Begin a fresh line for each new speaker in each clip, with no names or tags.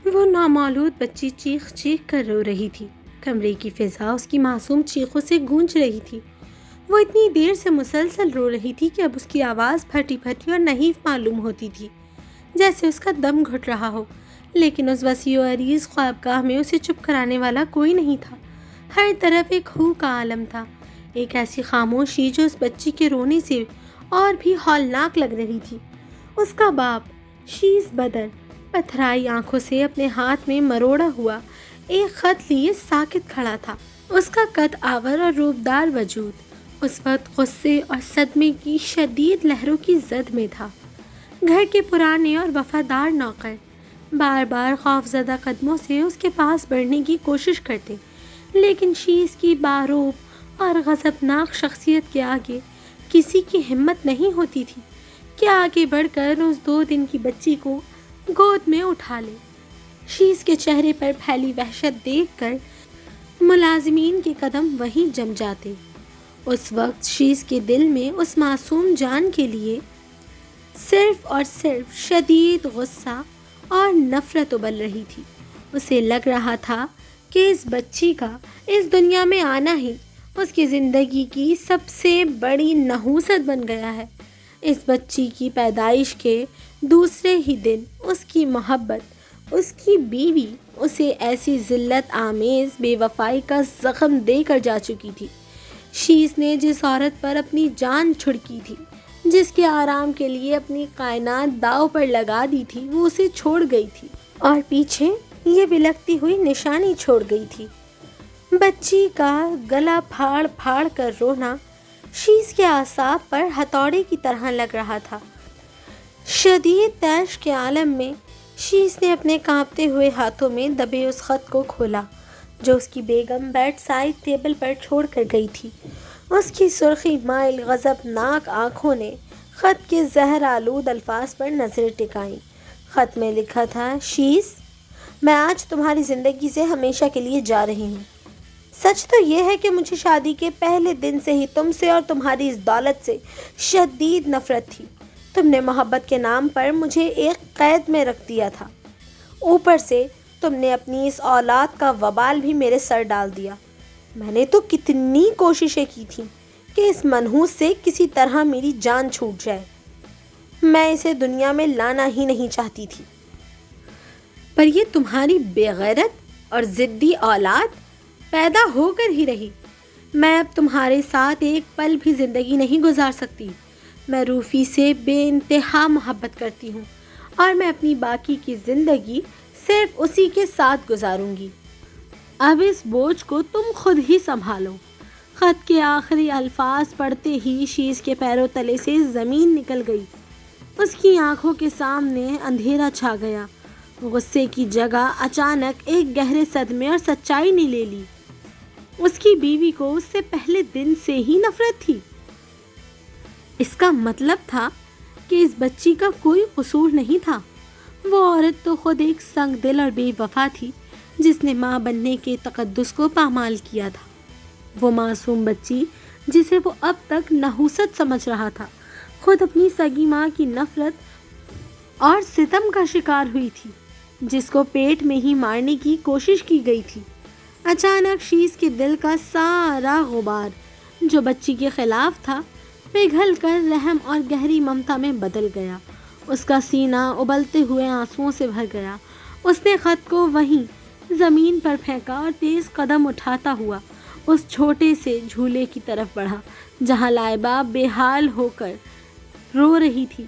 وہ نامولود بچی چیخ چیخ کر رو رہی تھی۔ کمرے کی فضا اس کی معصوم چیخوں سے گونج رہی تھی۔ وہ اتنی دیر سے مسلسل رو رہی تھی کہ اب اس کی آواز پھٹی پھٹی اور نحیف معلوم ہوتی تھی، جیسے اس کا دم گھٹ رہا ہو۔ لیکن اس وسیع و عریض خوابگاہ میں اسے چپ کرانے والا کوئی نہیں تھا۔ ہر طرف ایک ہو کا عالم تھا، ایک ایسی خاموشی جو اس بچی کے رونے سے اور بھی ہولناک لگ رہی تھی۔ اس کا باپ شیز بدر پتھرائی آنکھوں سے اپنے ہاتھ میں مروڑا ہوا ایک خط لیے ساکت کھڑا تھا۔ اس کا قد آور اور روبدار وجود اس وقت غصے اور صدمے کی شدید لہروں کی زد میں تھا۔ گھر کے پرانے اور وفادار نوکر بار بار خوفزدہ قدموں سے اس کے پاس بڑھنے کی کوشش کرتے، لیکن شیز کی باروب اور غضبناک شخصیت کے آگے کسی کی ہمت نہیں ہوتی تھی کہ آگے بڑھ کر اس 2 دن کی بچی کو گود میں اٹھا لے۔ شیز کے چہرے پر پھیلی وحشت دیکھ کر ملازمین کے قدم وہیں جم جاتے۔ اس وقت شیز کے دل میں اس معصوم جان کے لیے صرف اور صرف شدید غصہ اور نفرت ابل رہی تھی۔ اسے لگ رہا تھا کہ اس بچی کا اس دنیا میں آنا ہی اس کی زندگی کی سب سے بڑی نحوست بن گیا ہے۔ اس بچی کی پیدائش کے دوسرے ہی دن اس کی محبت، اس کی بیوی اسے ایسی ذلت آمیز بے وفائی کا زخم دے کر جا چکی تھی۔ شیز نے جس عورت پر اپنی جان چھڑکی تھی، جس کے آرام کے لیے اپنی کائنات داؤ پر لگا دی تھی، وہ اسے چھوڑ گئی تھی اور پیچھے یہ بلکتی ہوئی نشانی چھوڑ گئی تھی۔ بچی کا گلا پھاڑ پھاڑ کر رونا شیز کے اعصاب پر ہتھوڑے کی طرح لگ رہا تھا۔ شدید طیش کے عالم میں شیز نے اپنے کانپتے ہوئے ہاتھوں میں دبے اس خط کو کھولا جو اس کی بیگم بیڈ سائڈ ٹیبل پر چھوڑ کر گئی تھی۔ اس کی سرخی مائل غضبناک آنکھوں نے خط کے زہر آلود الفاظ پر نظریں ٹکائیں۔ خط میں لکھا تھا، شیز، میں آج تمہاری زندگی سے ہمیشہ کے لیے جا رہی ہوں۔ سچ تو یہ ہے کہ مجھے شادی کے پہلے دن سے ہی تم سے اور تمہاری اس دولت سے شدید نفرت تھی۔ تم نے محبت کے نام پر مجھے ایک قید میں رکھ دیا تھا، اوپر سے تم نے اپنی اس اولاد کا وبال بھی میرے سر ڈال دیا۔ میں نے تو کتنی کوششیں کی تھیں کہ اس منحوس سے کسی طرح میری جان چھوٹ جائے۔ میں اسے دنیا میں لانا ہی نہیں چاہتی تھی، پر یہ تمہاری بے غیرت اور ضدی اولاد پیدا ہو کر ہی رہی۔ میں اب تمہارے ساتھ ایک پل بھی زندگی نہیں گزار سکتی۔ میں روفی سے بے انتہا محبت کرتی ہوں اور میں اپنی باقی کی زندگی صرف اسی کے ساتھ گزاروں گی۔ اب اس بوجھ کو تم خود ہی سنبھالو۔ خط کے آخری الفاظ پڑھتے ہی شیز کے پیروں تلے سے زمین نکل گئی۔ اس کی آنکھوں کے سامنے اندھیرا چھا گیا۔ غصے کی جگہ اچانک ایک گہرے صدمے اور سچائی نے لے لی۔ اس کی بیوی کو اس سے پہلے دن سے ہی نفرت تھی۔ اس کا مطلب تھا کہ اس بچی کا کوئی قصور نہیں تھا۔ وہ عورت تو خود ایک سنگ دل اور بے وفا تھی جس نے ماں بننے کے تقدس کو پامال کیا تھا۔ وہ معصوم بچی جسے وہ اب تک نحوست سمجھ رہا تھا، خود اپنی سگی ماں کی نفرت اور ستم کا شکار ہوئی تھی، جس کو پیٹ میں ہی مارنے کی کوشش کی گئی تھی۔ اچانک شیز کے دل کا سارا غبار جو بچی کے خلاف تھا پگھل کر رحم اور گہری ممتا میں بدل گیا۔ اس کا سینہ ابلتے ہوئے آنسوؤں سے بھر گیا۔ اس نے خط کو وہیں زمین پر پھینکا اور تیز قدم اٹھاتا ہوا اس چھوٹے سے جھولے کی طرف بڑھا جہاں لائبہ بے حال ہو کر رو رہی تھی۔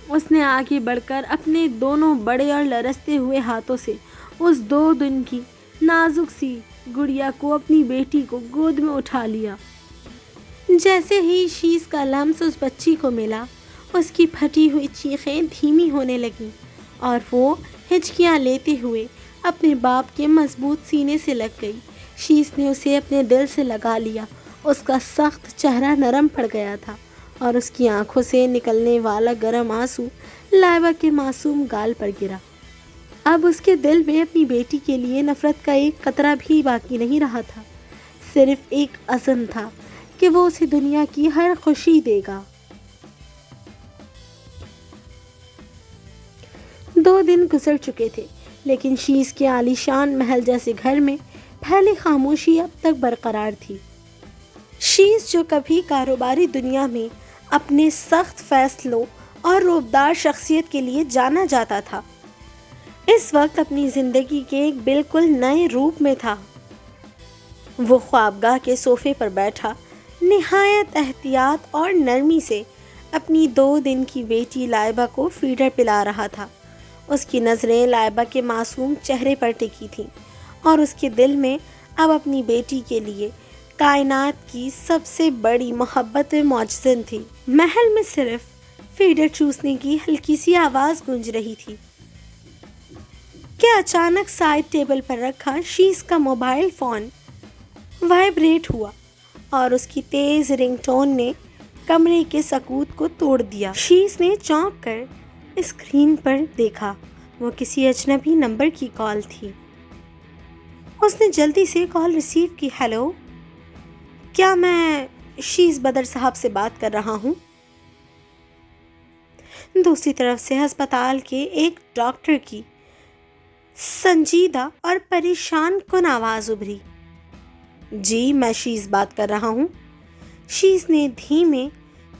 اس نے آگے بڑھ کر اپنے دونوں بڑے اور لرزتے ہوئے ہاتھوں سے اس 2 دن کی نازک سی گڑیا کو، اپنی بیٹی کو گود میں اٹھا لیا۔ جیسے ہی شیز کا لمس اس بچی کو ملا، اس کی پھٹی ہوئی چیخیں دھیمی ہونے لگیں اور وہ ہچکیاں لیتے ہوئے اپنے باپ کے مضبوط سینے سے لگ گئی۔ شیز نے اسے اپنے دل سے لگا لیا۔ اس کا سخت چہرہ نرم پڑ گیا تھا اور اس کی آنکھوں سے نکلنے والا گرم آنسو لائبہ کے معصوم گال پر گرا۔ اب اس کے دل میں اپنی بیٹی کے لیے نفرت کا ایک قطرہ بھی باقی نہیں رہا تھا، صرف ایک عزم تھا کہ وہ اسے دنیا کی ہر خوشی دے گا۔ 2 2 دن گزر چکے تھے، لیکن شیز کے عالیشان محل جیسے گھر میں پھیلی خاموشی اب تک برقرار تھی۔ شیز جو کبھی کاروباری دنیا میں اپنے سخت فیصلوں اور رعبدار شخصیت کے لیے جانا جاتا تھا، اس وقت اپنی زندگی کے ایک بالکل نئے روپ میں تھا۔ وہ خوابگاہ کے صوفے پر بیٹھا نہایت احتیاط اور نرمی سے اپنی 2 دن کی بیٹی لائبہ کو فیڈر پلا رہا تھا۔ اس کی نظریں لائبہ کے معصوم چہرے پر ٹکی تھیں اور اس کے دل میں اب اپنی بیٹی کے لیے کائنات کی سب سے بڑی محبت معجزن تھی۔ محل میں صرف فیڈر چوسنے کی ہلکی سی آواز گونج رہی تھی کہ اچانک سائڈ ٹیبل پر رکھا شیز کا موبائل فون وائبریٹ ہوا اور اس کی تیز رنگ ٹون نے کمرے کے سکوت کو توڑ دیا۔ شیز نے چونک کر اسکرین پر دیکھا، وہ کسی اجنبی نمبر کی کال تھی۔ اس نے جلدی سے کال ریسیو کی۔ ہیلو، کیا میں شیز بدر صاحب سے بات کر رہا ہوں؟ دوسری طرف سے ہسپتال کے ایک ڈاکٹر کی سنجیدہ اور پریشان کن آواز ابھری۔ جی، میں شیز بات کر رہا ہوں، شیز نے دھیمے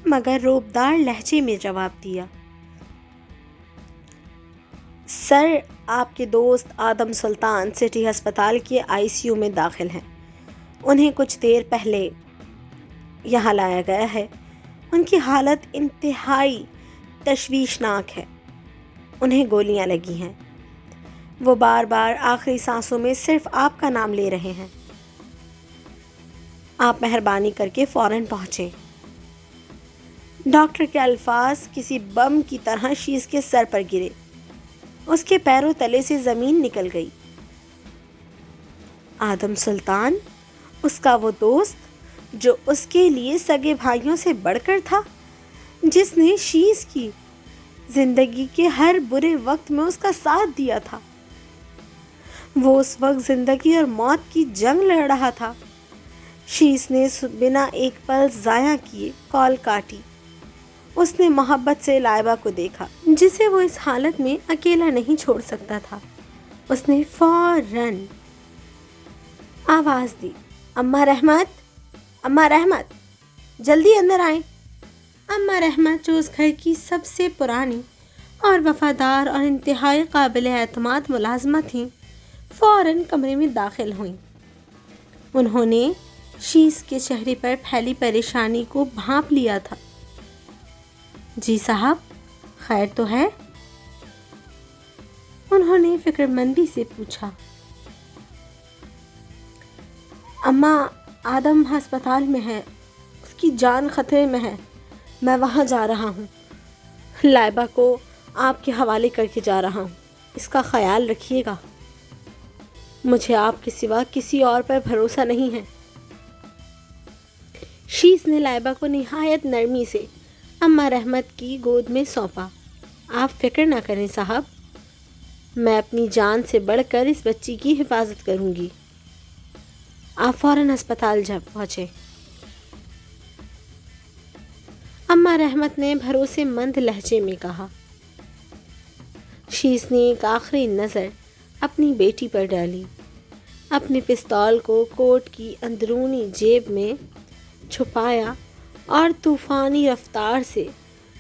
مگر رعبدار لہجے میں جواب دیا۔ سر، آپ کے دوست آدم سلطان سٹی ہسپتال کے ICU میں داخل ہیں۔ انہیں کچھ دیر پہلے یہاں لایا گیا ہے۔ ان کی حالت انتہائی تشویشناک ہے۔ انہیں گولیاں لگی ہیں۔ وہ بار بار آخری سانسوں میں صرف آپ کا نام لے رہے ہیں۔ آپ مہربانی کر کے فوراً پہنچیں۔ ڈاکٹر کے الفاظ کسی بم کی طرح شیز کے سر پر گرے۔ اس کے پیروں تلے سے زمین نکل گئی۔ آدم سلطان، اس کا وہ دوست جو اس کے لیے سگے بھائیوں سے بڑھ کر تھا، جس نے شیز کی زندگی کے ہر برے وقت میں اس کا ساتھ دیا تھا۔ وہ اس وقت زندگی اور موت کی جنگ لڑ رہا تھا۔ شیز نے بنا ایک پل ضائع کیے کال کاٹی۔ اس نے محبت سے لائبہ کو دیکھا، جسے وہ اس حالت میں اکیلا نہیں چھوڑ سکتا تھا۔ اس نے فوراً آواز دی، اماں رحمت، اماں رحمت، جلدی اندر آئیں۔ اماں رحمت، جو اس گھر کی سب سے پرانی اور وفادار اور انتہائی قابل اعتماد ملازمہ تھیں، فوراً کمرے میں داخل ہوئیں۔ انہوں نے شیز کے چہرے پر پھیلی پریشانی کو بھانپ لیا تھا۔ جی صاحب، خیر تو ہے؟ انہوں نے فکر مندی سے پوچھا۔ اماں، آدم ہسپتال میں ہے، اس کی جان خطرے میں ہے، میں وہاں جا رہا ہوں، لائبہ کو آپ کے حوالے کر کے جا رہا ہوں، اس کا خیال رکھیے گا، مجھے آپ کے سوا کسی اور پر بھروسہ نہیں ہے۔ شیز نے لائبہ کو نہایت نرمی سے اماں رحمت کی گود میں سونپا۔ آپ فکر نہ کریں صاحب، میں اپنی جان سے بڑھ کر اس بچی کی حفاظت کروں گی۔ آپ فوراً ہسپتال جا پہنچے۔ اماں رحمت نے بھروسے مند لہجے میں کہا۔ شیز نے ایک آخری نظر اپنی بیٹی پر ڈالی، اپنے پستول کو کوٹ کی اندرونی جیب میں چھپایا اور طوفانی رفتار سے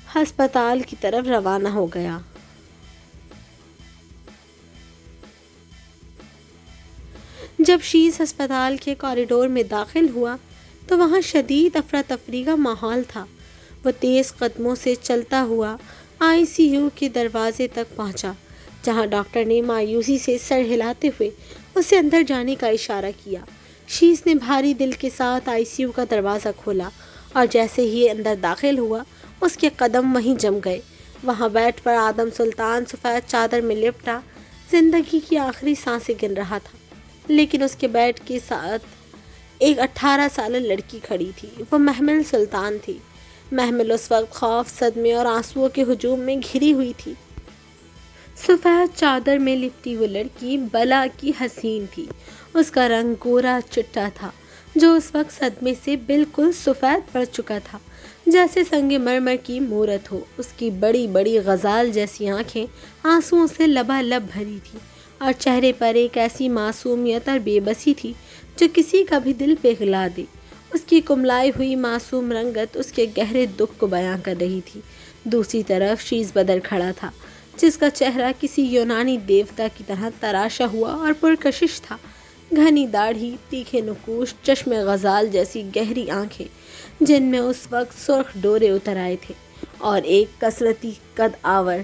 ہسپتال کی طرف روانہ ہو گیا۔ جب شیز ہسپتال کے کوریڈور میں داخل ہوا تو وہاں شدید افراتفری کا ماحول تھا۔ وہ تیز قدموں سے چلتا ہوا ICU کے دروازے تک پہنچا، جہاں ڈاکٹر نے مایوسی سے سر ہلاتے ہوئے اسے اندر جانے کا اشارہ کیا۔ شیز نے بھاری دل کے ساتھ ICU کا دروازہ کھولا اور جیسے ہی اندر داخل ہوا، اس کے قدم وہیں جم گئے۔ وہاں بیڈ پر آدم سلطان سفید چادر میں لپٹا زندگی کی آخری سانسیں گن رہا تھا، لیکن اس کے بیڈ کے ساتھ ایک 18 سالہ لڑکی کھڑی تھی۔ وہ محمل سلطان تھی۔ محمل اس وقت خوف، صدمے اور آنسوؤں کے ہجوم میں گھری ہوئی تھی۔ سفید چادر میں لپٹی وہ لڑکی بلا کی حسین تھی۔ اس کا رنگ گورا چٹا تھا، جو اس وقت صدمے سے بالکل سفید پڑ چکا تھا۔ جیسے سنگ مرمر کی مورت ہو۔ اس کی بڑی بڑی غزال جیسی آنکھیں آنسوؤں سے لبالب بھری تھی اور چہرے پر ایک ایسی معصومیت اور بے بسی تھی جو کسی کا بھی دل پگھلا دے۔ اس کی کملائی ہوئی معصوم رنگت اس کے گہرے دکھ کو بیان کر رہی تھی۔ دوسری طرف شیز بدر کھڑا تھا، جس کا چہرہ کسی یونانی دیوتا کی طرح تراشا ہوا اور پرکشش تھا۔ گھنی داڑھی، تیکھے نقوش، چشم غزال جیسی گہری آنکھیں جن میں اس وقت سرخ ڈورے اتر آئے تھے، اور ایک کثرتی قد آور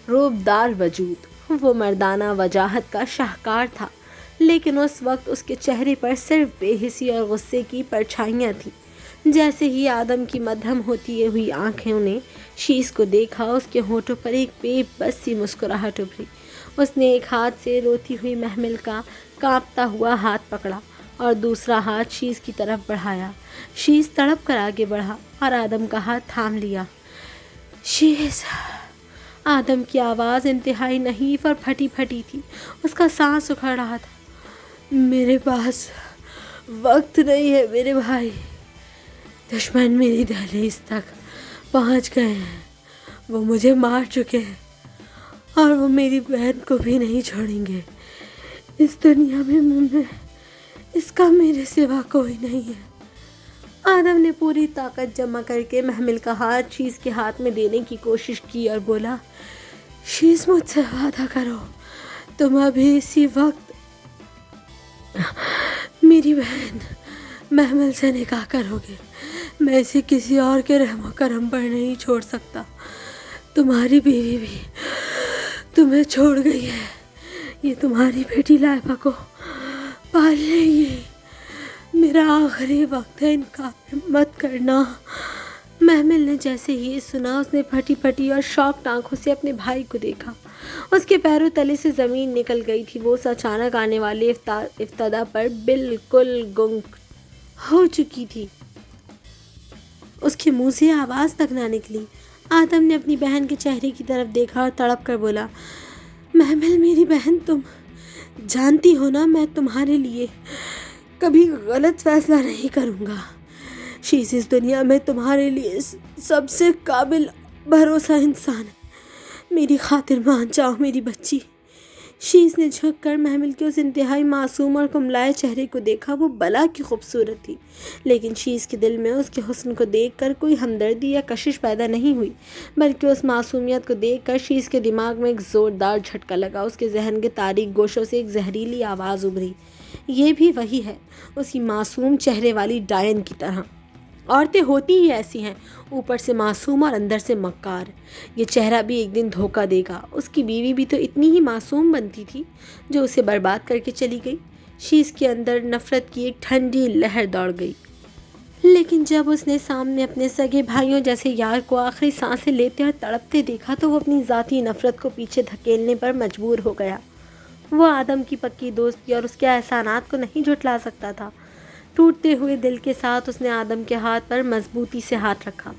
روبدار وجود۔ وہ مردانہ وجاہت کا شاہکار تھا، لیکن اس وقت اس کے چہرے پر صرف بے حسی اور غصے کی پرچھائیاں تھیں۔ جیسے ہی آدم کی مدھم ہوتی ہوئی آنکھوں نے شیز کو دیکھا، اس کے ہونٹوں پر ایک بے بس سی مسکراہٹ ابھری۔ اس نے ایک ہاتھ سے روتی ہوئی محمل کا کانپتا ہوا ہاتھ پکڑا اور دوسرا ہاتھ شیز کی طرف بڑھایا۔ شیز تڑپ کر آگے بڑھا اور آدم کا ہاتھ تھام لیا۔ شیز! آدم کی آواز انتہائی نحیف اور پھٹی پھٹی تھی، اس کا سانس اکھڑ رہا تھا۔ میرے پاس وقت نہیں ہے میرے بھائی، دشمن میری دہلیز تک پہنچ گئے ہیں، وہ مجھے مار چکے ہیں اور وہ میری بہن کو بھی نہیں چھوڑیں گے۔ اس دنیا میں اس کا میرے سوا کوئی نہیں ہے۔ آدم نے پوری طاقت جمع کر کے محمل کا ہاتھ شیز کے ہاتھ میں دینے کی کوشش کی اور بولا، شیز مجھ سے وعدہ کرو، تم ابھی اسی وقت میری بہن محمل سے نکاح کرو گے۔ میں اسے کسی اور کے رحم و کرم پر نہیں چھوڑ سکتا۔ تمہاری بیوی بھی تمہیں چھوڑ گئی ہے، یہ تمہاری بیٹی لائبہ کو پال لے گی۔ میرا آخری وقت ہے، انکار مت کرنا۔ محمل نے جیسے ہی سنا، اس نے پھٹی پھٹی اور شاکڈ آنکھوں سے اپنے بھائی کو دیکھا۔ اس کے پیروں تلے سے زمین نکل گئی تھی۔ وہ اس اچانک آنے والے افتدا پر بالکل گنگ ہو چکی تھی، اس کے منہ سے آواز تک نہ نکلی۔ آدم نے اپنی بہن کے چہرے کی طرف دیکھا اور تڑپ کر بولا، محمل میری بہن، تم جانتی ہو نا میں تمہارے لیے کبھی غلط فیصلہ نہیں کروں گا۔ شیز اس دنیا میں تمہارے لیے سب سے قابل بھروسہ انسان ہے۔ میری خاطر مان جاؤ میری بچی۔ شیز نے جھک کر محمل کے اس انتہائی معصوم اور کملائے چہرے کو دیکھا۔ وہ بلا کی خوبصورت تھی، لیکن شیز کے دل میں اس کے حسن کو دیکھ کر کوئی ہمدردی یا کشش پیدا نہیں ہوئی، بلکہ اس معصومیت کو دیکھ کر شیز کے دماغ میں ایک زوردار جھٹکا لگا۔ اس کے ذہن کے تاریک گوشوں سے ایک زہریلی آواز ابھری، یہ بھی وہی ہے، اسی معصوم چہرے والی ڈائن کی طرح۔ عورتیں ہوتی ہی ایسی ہیں، اوپر سے معصوم اور اندر سے مکار۔ یہ چہرہ بھی ایک دن دھوکہ دے گا۔ اس کی بیوی بھی تو اتنی ہی معصوم بنتی تھی جو اسے برباد کر کے چلی گئی۔ شیز کے اندر نفرت کی ایک ٹھنڈی لہر دوڑ گئی، لیکن جب اس نے سامنے اپنے سگے بھائیوں جیسے یار کو آخری سانسیں لیتے اور تڑپتے دیکھا تو وہ اپنی ذاتی نفرت کو پیچھے دھکیلنے پر مجبور ہو گیا۔ وہ آدم کی پکی دوستی اور اس کے احسانات کو نہیں جھٹلا سکتا تھا۔ ٹوٹتے ہوئے دل کے ساتھ اس نے آدم کے ہاتھ پر مضبوطی سے ہاتھ رکھا۔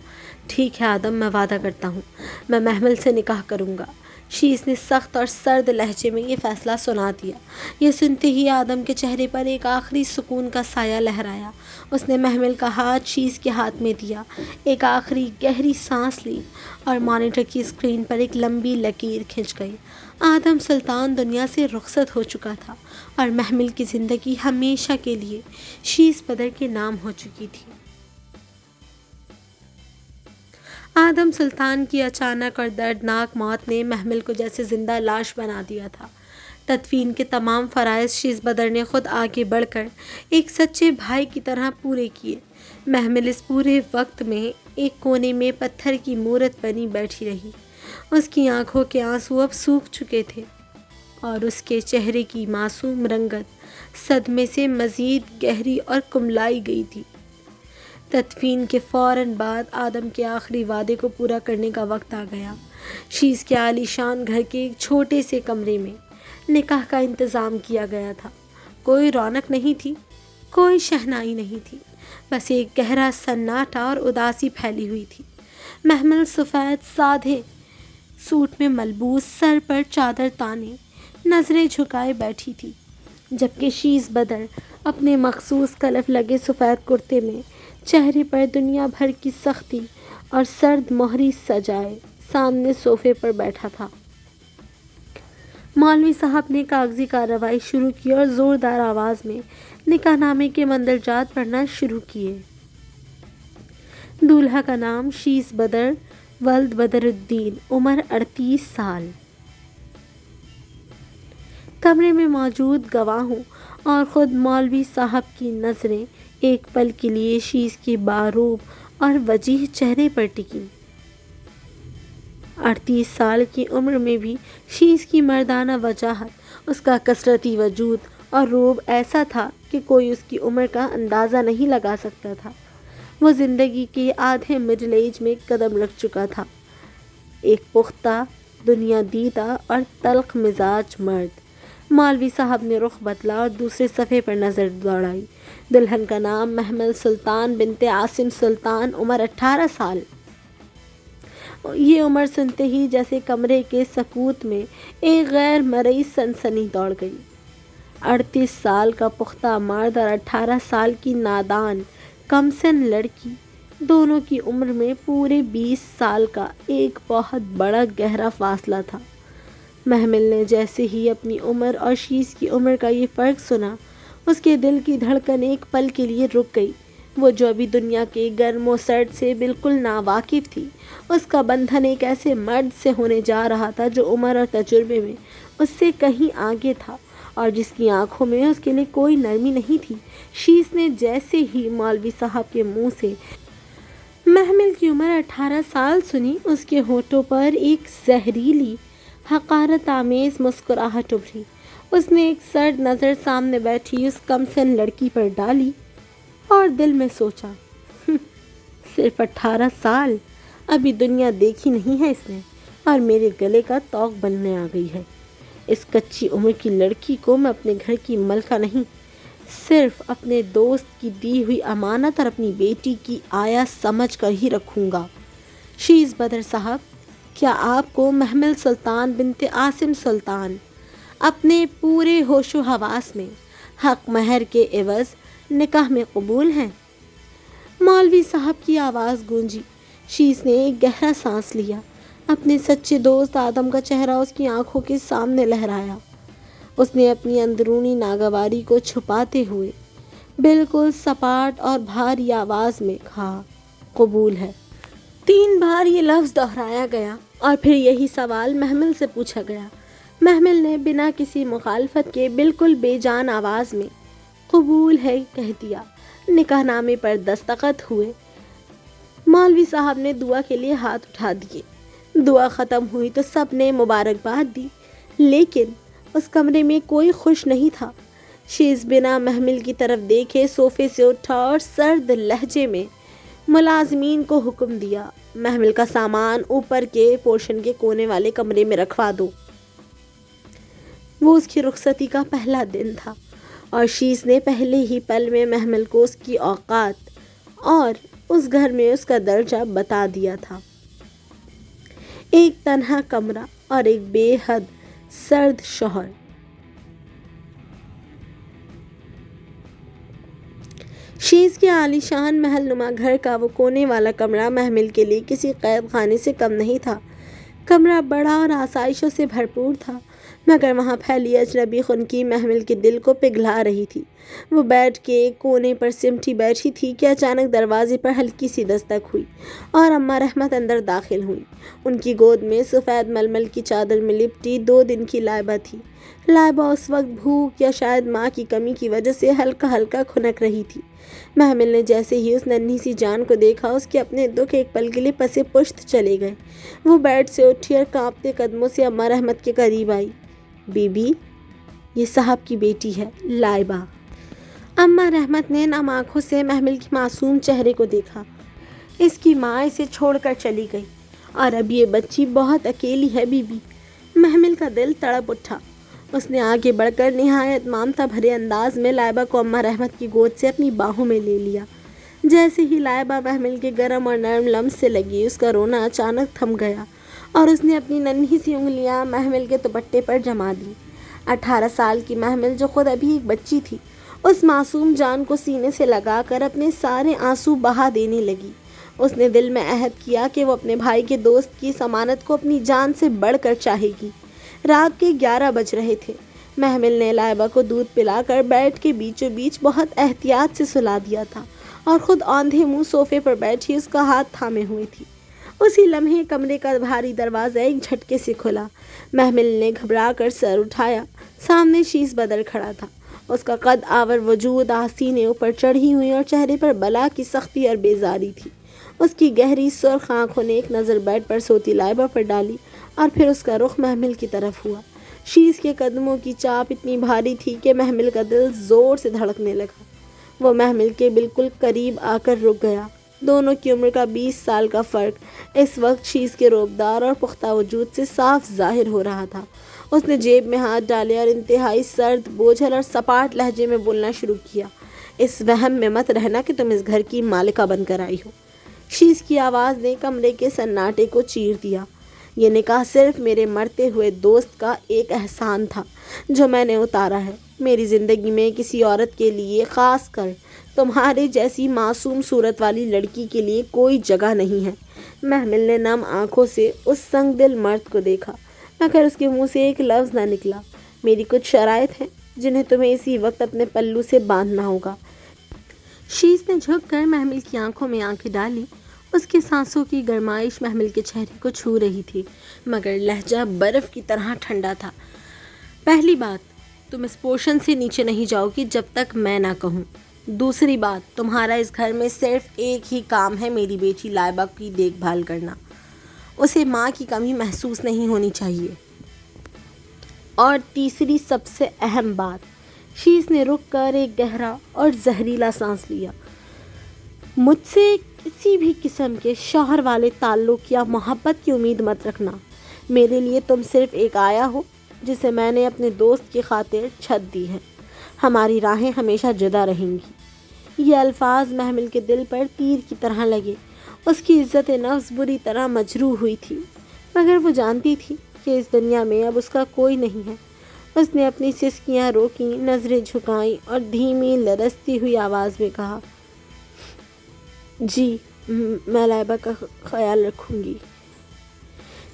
ٹھیک ہے آدم، میں وعدہ کرتا ہوں، میں محمل سے نکاح کروں گا۔ شیز نے سخت اور سرد لہجے میں یہ فیصلہ سنا دیا۔ یہ سنتے ہی آدم کے چہرے پر ایک آخری سکون کا سایہ لہرایا۔ اس نے محمل کا ہاتھ شیز کے ہاتھ میں دیا، ایک آخری گہری سانس لی اور مانیٹر کی اسکرین پر ایک لمبی لکیر کھنچ گئی۔ آدم سلطان دنیا سے رخصت ہو چکا تھا اور محمل کی زندگی ہمیشہ کے لیے شیز بدر کے نام ہو چکی تھی۔ آدم سلطان کی اچانک اور دردناک موت نے محمل کو جیسے زندہ لاش بنا دیا تھا۔ تدفین کے تمام فرائض شیز بدر نے خود آگے بڑھ کر ایک سچے بھائی کی طرح پورے کیے۔ محمل اس پورے وقت میں ایک کونے میں پتھر کی مورت بنی بیٹھی رہی۔ اس کی آنکھوں کے آنسو اب سوکھ چکے تھے اور اس کے چہرے کی معصوم رنگت صدمے سے مزید گہری اور کملائی گئی تھی۔ تدفین کے فوراً بعد آدم کے آخری وعدے کو پورا کرنے کا وقت آ گیا۔ شیز کے عالی شان گھر کے ایک چھوٹے سے کمرے میں نکاح کا انتظام کیا گیا تھا۔ کوئی رونق نہیں تھی، کوئی شہنائی نہیں تھی، بس ایک گہرا سناٹا اور اداسی پھیلی ہوئی تھی۔ محمل سفید سادھے سوٹ میں ملبوس، سر پر چادر تانے، نظریں جھکائے بیٹھی تھی، جبکہ شیز بدر اپنے مخصوص کلف لگے سفید کرتے میں چہرے پر دنیا بھر کی سختی اور سرد مہری سجائے سامنے صوفے پر بیٹھا تھا۔ مولوی صاحب نے کاغذی کارروائی شروع کی اور زوردار آواز میں نکاح نامے کے مندرجات پڑھنا شروع کیے۔ دولہا کا نام شیس بدر ولد بدر الدین، عمر 38 سال۔ کمرے میں موجود گواہوں اور خود مولوی صاحب کی نظریں ایک پل کے لیے شیس کے باروب اور وجیح چہرے پر ٹکیں۔ 38 سال کی عمر میں بھی شیس کی مردانہ وجاہت، اس کا کثرتی وجود اور روب ایسا تھا کہ کوئی اس کی عمر کا اندازہ نہیں لگا سکتا تھا۔ وہ زندگی کے آدھے مڈل ایج میں قدم رکھ چکا تھا، ایک پختہ، دنیا دیدہ اور تلخ مزاج مرد۔ مولوی صاحب نے رخ بدلا اور دوسرے صفحے پر نظر دوڑائی۔ دلہن کا نام محمل سلطان بنت عاصم سلطان، عمر 18 سال۔ یہ عمر سنتے ہی جیسے کمرے کے سکوت میں ایک غیر مرئی سنسنی دوڑ گئی۔ 38 سال کا پختہ مرد اور 18 سال کی نادان کم سن لڑکی، دونوں کی عمر میں پورے 20 سال کا ایک بہت بڑا گہرا فاصلہ تھا۔ محمل نے جیسے ہی اپنی عمر اور شیس کی عمر کا یہ فرق سنا، اس کے دل کی دھڑکن ایک پل کے لیے رک گئی۔ وہ جو ابھی دنیا کے گرم و سرد سے بالکل ناواقف تھی، اس کا بندھن ایک ایسے مرد سے ہونے جا رہا تھا جو عمر اور تجربے میں اس سے کہیں آگے تھا اور جس کی آنکھوں میں اس کے لیے کوئی نرمی نہیں تھی۔ شیس نے جیسے ہی مولوی صاحب کے منہ سے محمل کی عمر 18 سال سنی، اس کے ہونٹوں پر ایک زہریلی حقارت آمیز مسکراہٹ ابھری۔ اس نے ایک سرد نظر سامنے بیٹھی اس کم سن لڑکی پر ڈالی اور دل میں سوچا، صرف 18 سال، ابھی دنیا دیکھی نہیں ہے اس نے اور میرے گلے کا توق بننے آ گئی ہے۔ اس کچی عمر کی لڑکی کو میں اپنے گھر کی ملکہ نہیں، صرف اپنے دوست کی دی ہوئی امانت اور اپنی بیٹی کی آیا سمجھ کر ہی رکھوں گا۔ شیس بدر صاحب، کیا آپ کو محمل سلطان بنت عاصم سلطان اپنے پورے ہوش و حواس میں حق مہر کے عوض نکاح میں قبول ہیں؟ مولوی صاحب کی آواز گونجی۔ شیس نے ایک گہرا سانس لیا۔ اپنے سچے دوست آدم کا چہرہ اس کی آنکھوں کے سامنے لہرایا۔ اس نے اپنی اندرونی ناگواری کو چھپاتے ہوئے بالکل سپاٹ اور بھاری آواز میں کہا، قبول ہے۔ 3 بار یہ لفظ دہرایا گیا اور پھر یہی سوال محمل سے پوچھا گیا۔ محمل نے بنا کسی مخالفت کے بالکل بے جان آواز میں قبول ہے کہہ دیا۔ نکاح نامے پر دستخط ہوئے۔ مولوی صاحب نے دعا کے لیے ہاتھ اٹھا دیے۔ دعا ختم ہوئی تو سب نے مبارکباد دی، لیکن اس کمرے میں کوئی خوش نہیں تھا۔ شیس بنا محمل کی طرف دیکھے صوفے سے اٹھا اور سرد لہجے میں ملازمین کو حکم دیا، محمل کا سامان اوپر کے پورشن کے کونے والے کمرے میں رکھوا دو۔ وہ اس کی رخصتی کا پہلا دن تھا اور شیس نے پہلے ہی پل میں محمل کو اس کی اوقات اور اس گھر میں اس کا درجہ بتا دیا تھا۔ ایک تنہا کمرہ اور ایک بے حد سرد شوہر۔ شیس کے عالی شان محل نما گھر کا وہ کونے والا کمرہ محمل کے لیے کسی قید خانے سے کم نہیں تھا۔ کمرہ بڑا اور آسائشوں سے بھرپور تھا، مگر وہاں پھیلی اجنبی خنکی محمل کے دل کو پگھلا رہی تھی۔ وہ بیٹھ کے ایک کونے پر سمٹی بیٹھی تھی کہ اچانک دروازے پر ہلکی سی دستک ہوئی اور اماں رحمت اندر داخل ہوئی۔ ان کی گود میں سفید ململ کی چادر میں لپٹی 2 دن کی لائبہ تھی۔ لائبہ اس وقت بھوک یا شاید ماں کی کمی کی وجہ سے ہلکا ہلکا کھنک رہی تھی۔ محمل نے جیسے ہی اس ننھی سی جان کو دیکھا، اس کے اپنے دکھ ایک پل کے لیے پسے پشت چلے گئے۔ وہ بیڈ سے اٹھی اور کانپتے قدموں سے اماں رحمت کے قریب آئی۔ بی بی، یہ صاحب کی بیٹی ہے، لائبہ۔ اماں رحمت نے نم آنکھوں سے محمل کے معصوم چہرے کو دیکھا۔ اس کی ماں اسے چھوڑ کر چلی گئی اور اب یہ بچی بہت اکیلی ہے بی بی۔ محمل کا دل تڑپ اٹھا۔ اس نے آگے بڑھ کر نہایت ممتا بھرے انداز میں لائبہ کو اماں رحمت کی گود سے اپنی باہوں میں لے لیا۔ جیسے ہی لائبہ محمل کے گرم اور نرم لمس سے لگی، اس کا رونا اچانک تھم گیا اور اس نے اپنی ننھی سی انگلیاں محمل کے دوپٹے پر جما دیں۔ 18 سال کی محمل جو خود ابھی ایک بچی تھی، اس معصوم جان کو سینے سے لگا کر اپنے سارے آنسو بہا دینے لگی۔ اس نے دل میں عہد کیا کہ وہ اپنے بھائی کے دوست کی ضمانت کو اپنی جان سے بڑھ کر چاہے گی۔ رات کے 11 بج رہے تھے۔ محمل نے لائبہ کو دودھ پلا کر بیڈ کے بیچوں بیچ بہت احتیاط سے سلا دیا تھا اور خود آندھے منہ صوفے پر بیٹھی اس کا ہاتھ تھامے ہوئی تھی۔ اسی لمحے کمرے کا بھاری دروازہ ایک جھٹکے سے کھلا۔ محمل نے گھبرا کر سر اٹھایا۔ سامنے شیز بدر کھڑا تھا۔ اس کا قد آور وجود آستینے اوپر چڑھی ہوئی اور چہرے پر بلا کی سختی اور بیزاری تھی۔ اس کی گہری سرخ آنکھوں نے ایک نظر بیڈ پر سوتی لائبہ پر ڈالی اور پھر اس کا رخ محمل کی طرف ہوا۔ شیز کے قدموں کی چاپ اتنی بھاری تھی کہ محمل کا دل زور سے دھڑکنے لگا۔ وہ محمل کے بالکل قریب آ کر رک گیا۔ دونوں کی عمر کا 20 سال کا فرق اس وقت شیز کے روبدار اور پختہ وجود سے صاف ظاہر ہو رہا تھا۔ اس نے جیب میں ہاتھ ڈالے اور انتہائی سرد، بوجھل اور سپاٹ لہجے میں بولنا شروع کیا۔ اس وہم میں مت رہنا کہ تم اس گھر کی مالکہ بن کر آئی ہو۔ شیز کی آواز نے کمرے کے سناٹے کو چیر دیا۔ یہ نکاح صرف میرے مرتے ہوئے دوست کا ایک احسان تھا جو میں نے اتارا ہے۔ میری زندگی میں کسی عورت کے لیے، خاص کر تمہارے جیسی معصوم صورت والی لڑکی کے لیے کوئی جگہ نہیں ہے۔ محمل نے نم آنکھوں سے اس سنگ دل مرد کو دیکھا مگر اس کے منہ سے ایک لفظ نہ نکلا۔ میری کچھ شرائط ہیں جنہیں تمہیں اسی وقت اپنے پلو سے باندھنا ہوگا۔ شیز نے جھک کر محمل کی آنکھوں میں آنکھیں ڈالی۔ اس کے سانسوں کی گرمائش محمل کے چہرے کو چھو رہی تھی مگر لہجہ برف کی طرح ٹھنڈا تھا۔ پہلی بات، تم اس پورشن سے نیچے نہیں جاؤ گی جب تک میں نہ کہوں۔ دوسری بات، تمہارا اس گھر میں صرف ایک ہی کام ہے، میری بیٹی لائبہ کی دیکھ بھال کرنا۔ اسے ماں کی کمی محسوس نہیں ہونی چاہیے۔ اور تیسری سب سے اہم بات، شیز نے رک کر ایک گہرا اور زہریلا سانس لیا، مجھ سے کسی بھی قسم کے شوہر والے تعلق یا محبت کی امید مت رکھنا۔ میرے لیے تم صرف ایک آیا ہو جسے میں نے اپنے دوست کی خاطر چھت دی ہے۔ ہماری راہیں ہمیشہ جدا رہیں گی۔ یہ الفاظ محمل کے دل پر تیر کی طرح لگے۔ اس کی عزت نفس بری طرح مجروح ہوئی تھی مگر وہ جانتی تھی کہ اس دنیا میں اب اس کا کوئی نہیں ہے۔ اس نے اپنی سسکیاں روکیں، نظریں جھکائیں اور دھیمی لرزتی ہوئی آواز میں کہا، جی میں لائبہ کا خیال رکھوں گی۔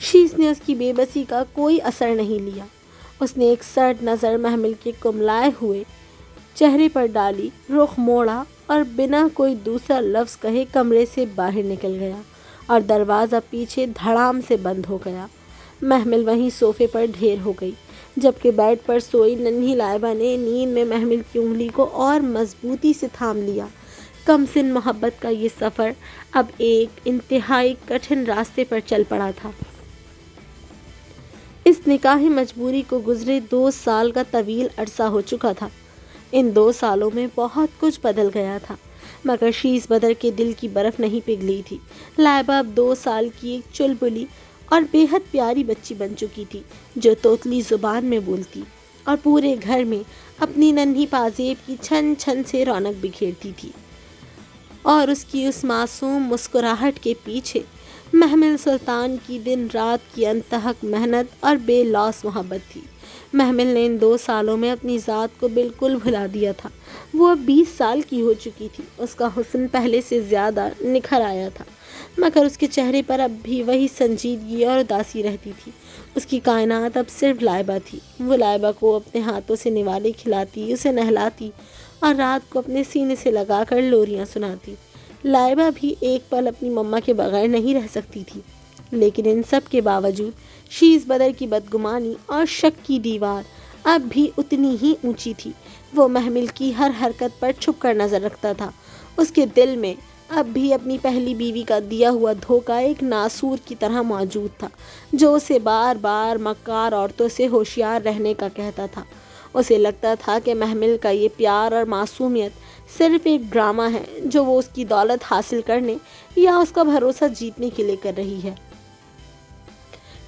شیز نے اس کی بے بسی کا کوئی اثر نہیں لیا۔ اس نے ایک سرد نظر محمل کے کملائے ہوئے چہرے پر ڈالی، رخ موڑا اور بنا کوئی دوسرا لفظ کہے کمرے سے باہر نکل گیا اور دروازہ پیچھے دھڑام سے بند ہو گیا۔ محمل وہیں صوفے پر ڈھیر ہو گئی جبکہ بیڈ پر سوئی ننھی لائبہ نے نیند میں محمل کی انگلی کو اور مضبوطی سے تھام لیا۔ کم سن محبت کا یہ سفر اب ایک انتہائی کٹھن راستے پر چل پڑا تھا۔ اس نکاحی مجبوری کو گزرے 2 سال کا طویل عرصہ ہو چکا تھا۔ ان 2 سالوں میں بہت کچھ بدل گیا تھا مگر شیز بدر کے دل کی برف نہیں پگھلی تھی۔ لائبہ اب 2 سال کی ایک چلبلی اور بے حد پیاری بچی بن چکی تھی جو توتلی زبان میں بولتی اور پورے گھر میں اپنی ننھی پازیب کی چھن چھن سے رونق بکھیرتی تھی۔ اور اس کی اس معصوم مسکراہٹ کے پیچھے محمل سلطان کی دن رات کی انتہک محنت اور بے لوث محبت تھی۔ محمل نے ان 2 سالوں میں اپنی ذات کو بالکل بھلا دیا تھا۔ وہ اب 20 سال کی ہو چکی تھی۔ اس کا حسن پہلے سے زیادہ نکھر آیا تھا مگر اس کے چہرے پر اب بھی وہی سنجیدگی اور اداسی رہتی تھی۔ اس کی کائنات اب صرف لائبہ تھی۔ وہ لائبہ کو اپنے ہاتھوں سے نوالے کھلاتی، اسے نہلاتی اور رات کو اپنے سینے سے لگا کر لوریاں سناتی۔ لائبہ بھی ایک پل اپنی مما کے بغیر نہیں رہ سکتی تھی لیکن ان سب کے باوجود شیز بدر کی بدگمانی اور شک کی دیوار اب بھی اتنی ہی اونچی تھی۔ وہ محمل کی ہر حرکت پر چھپ کر نظر رکھتا تھا۔ اس کے دل میں اب بھی اپنی پہلی بیوی کا دیا ہوا دھوکہ ایک ناسور کی طرح موجود تھا جو اسے بار بار مکار عورتوں سے ہوشیار رہنے کا کہتا تھا۔ اسے لگتا تھا کہ محمل کا یہ پیار اور معصومیت صرف ایک ڈرامہ ہے جو وہ اس کی دولت حاصل کرنے یا اس کا بھروسہ جیتنے کے لیے کر رہی ہے۔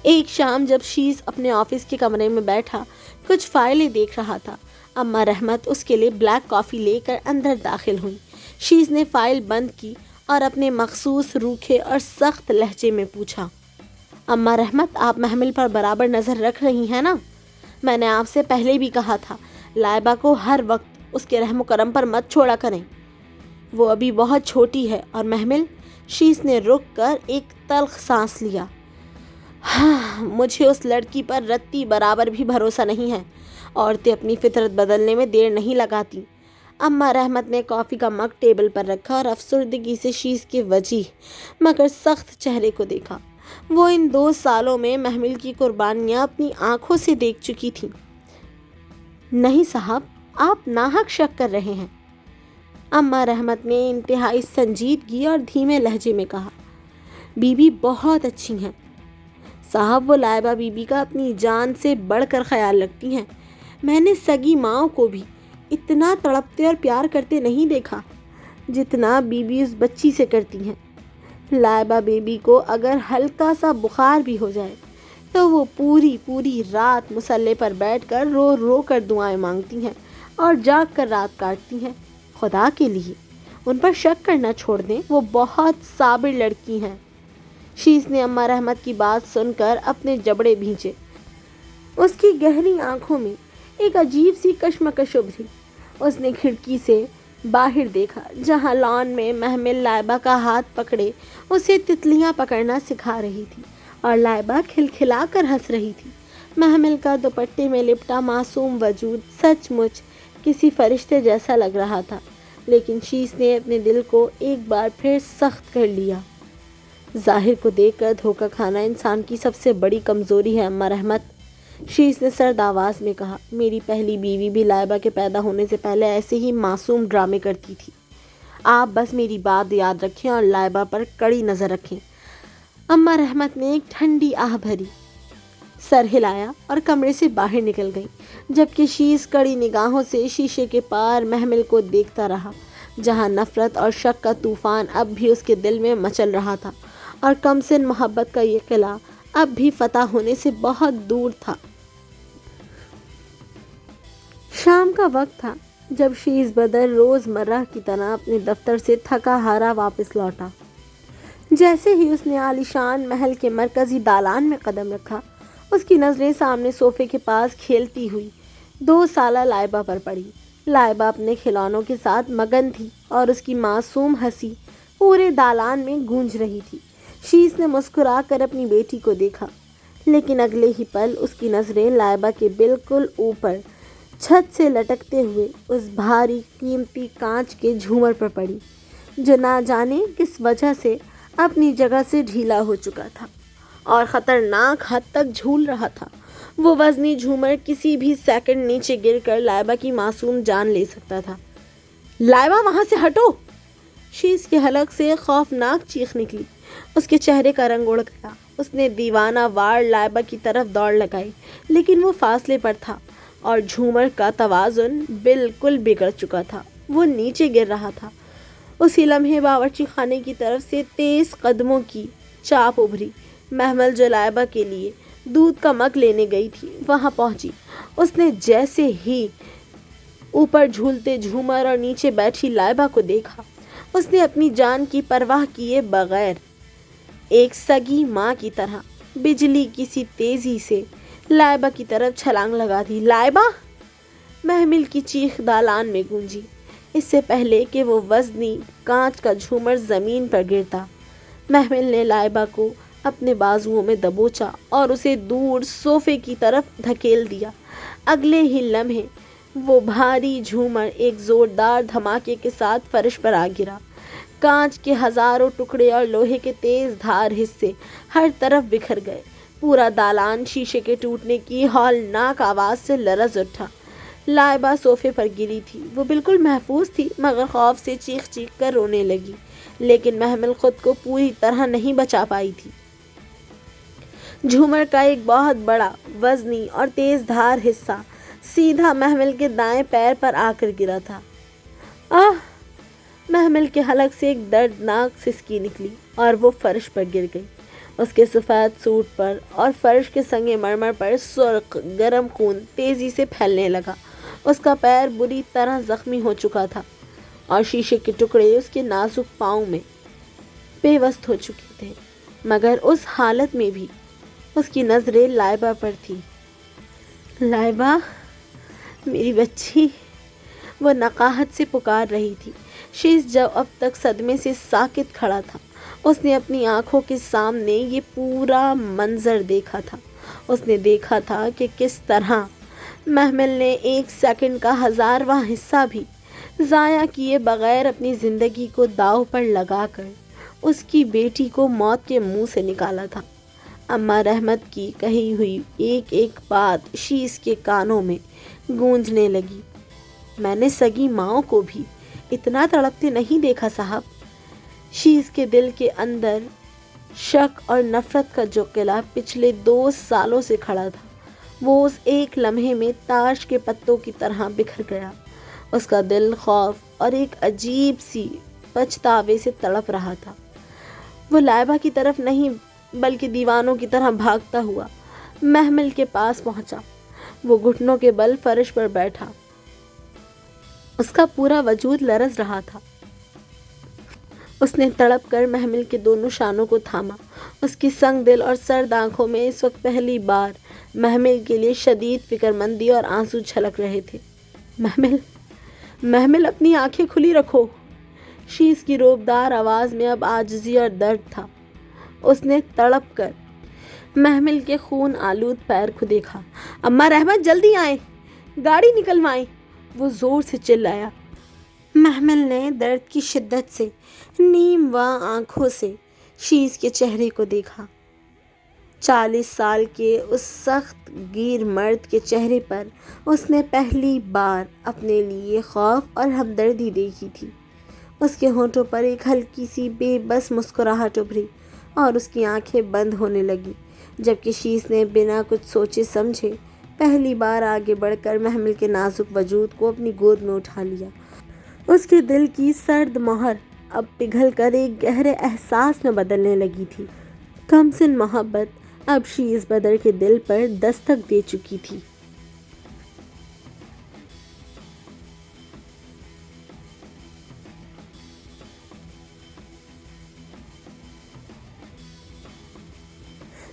ایک شام جب شیز اپنے آفس کے کمرے میں بیٹھا کچھ فائلیں دیکھ رہا تھا، اماں رحمت اس کے لیے بلیک کافی لے کر اندر داخل ہوئیں۔ شیز نے فائل بند کی اور اپنے مخصوص روکھے اور سخت لہجے میں پوچھا، اماں رحمت آپ محمل پر برابر نظر رکھ رہی ہیں نا؟ میں نے آپ سے پہلے بھی کہا تھا لائبہ کو ہر وقت اس کے رحم و کرم پر مت چھوڑا کریں، وہ ابھی بہت چھوٹی ہے۔ اور محمل، شیس نے رک کر ایک تلخ سانس لیا۔ مجھے اس لڑکی پر رتی برابر بھی بھروسہ نہیں ہے۔ عورتیں اپنی فطرت بدلنے میں دیر نہیں لگاتی۔ اماں رحمت نے کافی کا مگ ٹیبل پر رکھا اور افسردگی سے شیس کے وجیح مگر سخت چہرے کو دیکھا۔ وہ ان 2 سالوں میں محمل کی قربانیاں اپنی آنکھوں سے دیکھ چکی تھی۔ نہیں صاحب، آپ ناحق شک کر رہے ہیں، اماں رحمت نے انتہائی سنجیدگی اور دھیمے لہجے میں کہا۔ بی بی بہت اچھی ہیں صاحب، وہ لائبہ بی بی کا اپنی جان سے بڑھ کر خیال رکھتی ہیں۔ میں نے سگی ماؤں کو بھی اتنا تڑپتے اور پیار کرتے نہیں دیکھا جتنا بی بی اس بچی سے کرتی ہیں۔ لائبہ بیبی کو اگر ہلکا سا بخار بھی ہو جائے تو وہ پوری رات مصلے پر بیٹھ کر رو رو کر دعائیں مانگتی ہیں اور جاگ کر رات کاٹتی ہیں۔ خدا کے لیے ان پر شک کرنا چھوڑ دیں، وہ بہت صابر لڑکی ہیں۔ شیس نے اماں رحمت کی بات سن کر اپنے جبڑے بھینچے۔ اس کی گہری آنکھوں میں ایک عجیب سی کشمکش ابھری۔ اس نے کھڑکی سے باہر دیکھا جہاں لان میں محمل لائبہ کا ہاتھ پکڑے اسے تتلیاں پکڑنا سکھا رہی تھی اور لائبہ کھلکھلا کر ہنس رہی تھی۔ محمل کا دوپٹے میں لپٹا معصوم وجود سچ مچ کسی فرشتے جیسا لگ رہا تھا، لیکن شیس نے اپنے دل کو ایک بار پھر سخت کر لیا۔ ظاہر کو دیکھ کر دھوکہ کھانا انسان کی سب سے بڑی کمزوری ہے اماں رحمت، شیس نے سرد آواز میں کہا۔ میری پہلی بیوی بھی لائبہ کے پیدا ہونے سے پہلے ایسے ہی معصوم ڈرامے کرتی تھی۔ آپ بس میری بات یاد رکھیں اور لائبہ پر کڑی نظر رکھیں۔ اماں رحمت نے ایک ٹھنڈی آہ بھری، سر ہلایا اور کمرے سے باہر نکل گئی، جبکہ شیس کڑی نگاہوں سے شیشے کے پار محمل کو دیکھتا رہا، جہاں نفرت اور شک کا طوفان اب بھی اس کے دل میں مچل رہا تھا اور کم سن محبت کا یہ قلعہ اب بھی فتح ہونے سے بہت دور تھا۔ شام کا وقت تھا جب شیس بدر روز مرہ کی طرح اپنے دفتر سے تھکا ہارا واپس لوٹا۔ جیسے ہی اس نے عالیشان محل کے مرکزی دالان میں قدم رکھا، اس کی نظریں سامنے صوفے کے پاس کھیلتی ہوئی 2 سالہ لائبہ پر پڑی۔ لائبہ اپنے کھلونوں کے ساتھ مگن تھی اور اس کی معصوم ہنسی پورے دالان میں گونج رہی تھی۔ شیس نے مسکرا کر اپنی بیٹی کو دیکھا، لیکن اگلے ہی پل اس کی نظریں لائبہ کے بالکل اوپر چھت سے لٹکتے ہوئے اس بھاری قیمتی کانچ کے جھومر پر پڑی، جو نہ جانے کس وجہ سے اپنی جگہ سے ڈھیلا ہو چکا تھا اور خطرناک حد تک جھول رہا تھا۔ وہ وزنی جھومر کسی بھی سیکنڈ نیچے گر کر لائبہ کی معصوم جان لے سکتا تھا۔ لائبہ، وہاں سے ہٹو! شیس کے حلق سے خوفناک چیخ نکلی۔ اس کے چہرے کا رنگ اڑ گیا۔ اس نے دیوانہ وار لائبہ کی طرف دوڑ لگائی، لیکن وہ فاصلے پر تھا اور جھومر کا توازن بالکل بگڑ چکا تھا۔ وہ نیچے گر رہا تھا۔ اسی لمحے باورچی خانے کی طرف سے تیز قدموں کی چاپ ابھری۔ محمل، جو لائبہ کے لیے دودھ کا مگ لینے گئی تھی، وہاں پہنچی۔ اس نے جیسے ہی اوپر جھولتے جھومر اور نیچے بیٹھی لائبہ کو دیکھا، اس نے اپنی جان کی پرواہ کیے بغیر ایک سگی ماں کی طرح بجلی کی سی تیزی سے لائبہ کی طرف چھلانگ لگا دی۔ لائبہ! محمل کی چیخ دالان میں گونجی، اس سے پہلے کہ وہ وزنی کانچ کا جھومر زمین پر گرتا۔ محمل نے لائبہ کو اپنے بازوؤں میں دبوچا اور اسے دور صوفے کی طرف دھکیل دیا۔ اگلے ہی لمحے وہ بھاری جھومر ایک زوردار دھماکے کے ساتھ فرش پر آ گرا۔ کانچ کے ہزاروں ٹکڑے اور لوہے کے تیز دھار حصے ہر طرف بکھر گئے۔ پورا دالان شیشے کے ٹوٹنے کی ہولناک آواز سے لرز اٹھا۔ لائبہ صوفے پر گری تھی۔ وہ بالکل محفوظ تھی، مگر خوف سے چیخ چیخ کر رونے لگی، لیکن محمل خود کو پوری طرح نہیں بچا پائی تھی۔ جھومر کا ایک بہت بڑا وزنی اور تیز دھار حصہ سیدھا محمل کے دائیں پیر پر آ کر گرا تھا۔ آہ! محمل کے حلق سے ایک دردناک سسکی نکلی اور وہ فرش پر گر گئی۔ اس کے سفید سوٹ پر اور فرش کے سنگ مرمر پر سرخ گرم خون تیزی سے پھیلنے لگا۔ اس کا پیر بری طرح زخمی ہو چکا تھا اور شیشے کے ٹکڑے اس کے نازک پاؤں میں پیوست ہو چکے تھے، مگر اس حالت میں بھی اس کی نظریں لائبہ پر تھی۔ لائبہ، میری بچی! وہ نقاہت سے پکار رہی تھی۔ شیز جو اب تک صدمے سے ساکت کھڑا تھا، اس نے اپنی آنکھوں کے سامنے یہ پورا منظر دیکھا تھا۔ اس نے دیکھا تھا کہ کس طرح محمل نے 1 سیکنڈ کا 1000واں حصہ بھی ضائع کیے بغیر اپنی زندگی کو داؤ پر لگا کر اس کی بیٹی کو موت کے منہ سے نکالا تھا۔ اماں رحمت کی کہی ہوئی ایک ایک بات شیز کے کانوں میں گونجنے لگی۔ میں نے سگی ماؤں کو بھی اتنا تڑپتے نہیں دیکھا صاحب۔ شیز کے دل کے اندر شک اور نفرت کا جو قلعہ پچھلے 2 سالوں سے کھڑا تھا، وہ اس ایک لمحے میں تاش کے پتوں کی طرح بکھر گیا۔ اس کا دل خوف اور ایک عجیب سی پچھتاوے سے تڑپ رہا تھا۔ وہ لائبہ کی طرف نہیں بلکہ دیوانوں کی طرح بھاگتا ہوا محمل کے پاس پہنچا۔ وہ گھٹنوں کے بل فرش پر بیٹھا، اس کا پورا وجود لرز رہا تھا۔ اس نے تڑپ کر محمل کے دونوں شانوں کو تھاما۔ اس کی سنگ دل اور سرد آنکھوں میں اس وقت پہلی بار محمل کے لیے شدید فکر مندی اور آنسو چھلک رہے تھے۔ محمل اپنی آنکھیں کھلی رکھو۔ شیز کی روبدار آواز میں اب عاجزی اور درد تھا۔ اس نے تڑپ کر محمل کے خون آلود پیر کو دیکھا۔ اماں رحمت جلدی آئیں، گاڑی نکلوائیں، وہ زور سے چلایا۔ محمل نے درد کی شدت سے نیم واں آنکھوں سے شیز کے چہرے کو دیکھا۔ 40 سال کے اس سخت گیر مرد کے چہرے پر اس نے پہلی بار اپنے لیے خوف اور ہمدردی دیکھی تھی۔ اس کے ہونٹوں پر ایک ہلکی سی بے بس مسکراہٹ ابھری اور اس کی آنکھیں بند ہونے لگی، جبکہ شیز نے بنا کچھ سوچے سمجھے پہلی بار آگے بڑھ کر محمل کے نازک وجود کو اپنی گود میں اٹھا لیا۔ اس کے دل کی سرد مہر اب پگھل کر ایک گہرے احساس میں بدلنے لگی تھی۔ کم سن محبت اب شیز بدر کے دل پر دستک دے چکی تھی۔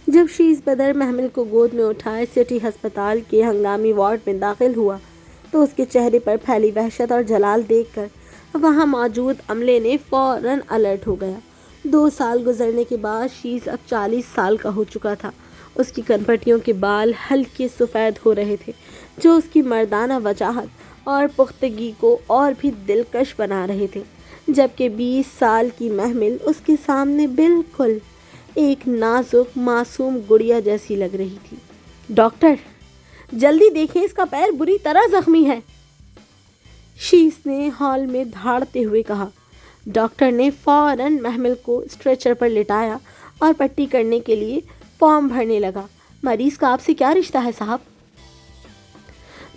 جب شیز بدر محمل کو گود میں اٹھائے سٹی ہسپتال کے ہنگامی وارڈ میں داخل ہوا تو اس کے چہرے پر پھیلی وحشت اور جلال دیکھ کر وہاں موجود عملے نے فوراً الرٹ ہو گیا۔ 2 سال گزرنے کے بعد شیز اب 40 سال کا ہو چکا تھا۔ اس کی کنپٹیوں کے بال ہلکے سفید ہو رہے تھے، جو اس کی مردانہ وجاہت اور پختگی کو اور بھی دلکش بنا رہے تھے، جبکہ 20 سال کی محمل اس کے سامنے بالکل ایک نازک معصوم گڑیا جیسی لگ رہی تھی۔ ڈاکٹر جلدی دیکھیں، اس کا پیر بری طرح زخمی ہے، شیز نے ہال میں دھاڑتے ہوئے کہا۔ ڈاکٹر نے فوراً محمل کو اسٹریچر پر لٹایا اور پٹی کرنے کے لیے فارم بھرنے لگا۔ مریض کا آپ سے کیا رشتہ ہے صاحب؟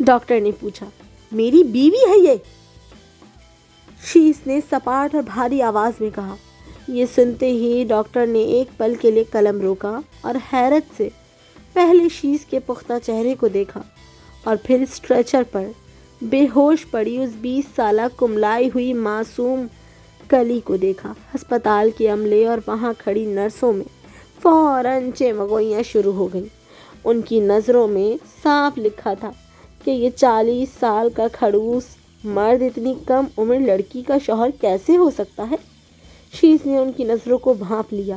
ڈاکٹر نے پوچھا۔ میری بیوی ہے یہ، شیز نے سپاٹ اور بھاری آواز میں کہا۔ یہ سنتے ہی ڈاکٹر نے ایک پل کے لیے قلم روکا اور حیرت سے پہلے شیز کے پختہ چہرے کو دیکھا اور پھر اسٹریچر پر بے ہوش پڑی اس 20 سالہ کملائی ہوئی معصوم کلی کو دیکھا۔ ہسپتال کے عملے اور وہاں کھڑی نرسوں میں فوراً چیمگوئیاں شروع ہو گئیں۔ ان کی نظروں میں صاف لکھا تھا کہ یہ 40 سال کا کھڑوس مرد اتنی کم عمر لڑکی کا شوہر کیسے ہو سکتا ہے؟ شیز نے ان کی نظروں کو بھانپ لیا۔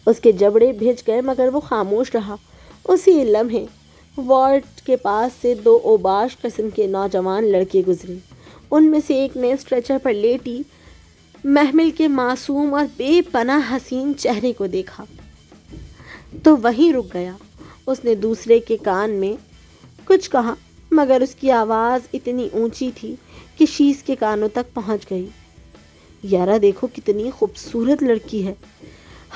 اس کے جبڑے بھج گئے مگر وہ خاموش رہا۔ اسی لمحے وارڈ کے پاس سے 2 اوباش قسم کے نوجوان لڑکے گزرے۔ ان میں سے ایک نے اسٹریچر پر لیٹی محمل کے معصوم اور بے پناہ حسین چہرے کو دیکھا تو وہیں رک گیا۔ اس نے دوسرے کے کان میں کچھ کہا مگر اس کی آواز اتنی اونچی تھی کہ شیز کے کانوں تک پہنچ گئی۔ یارا دیکھو کتنی خوبصورت لڑکی ہے،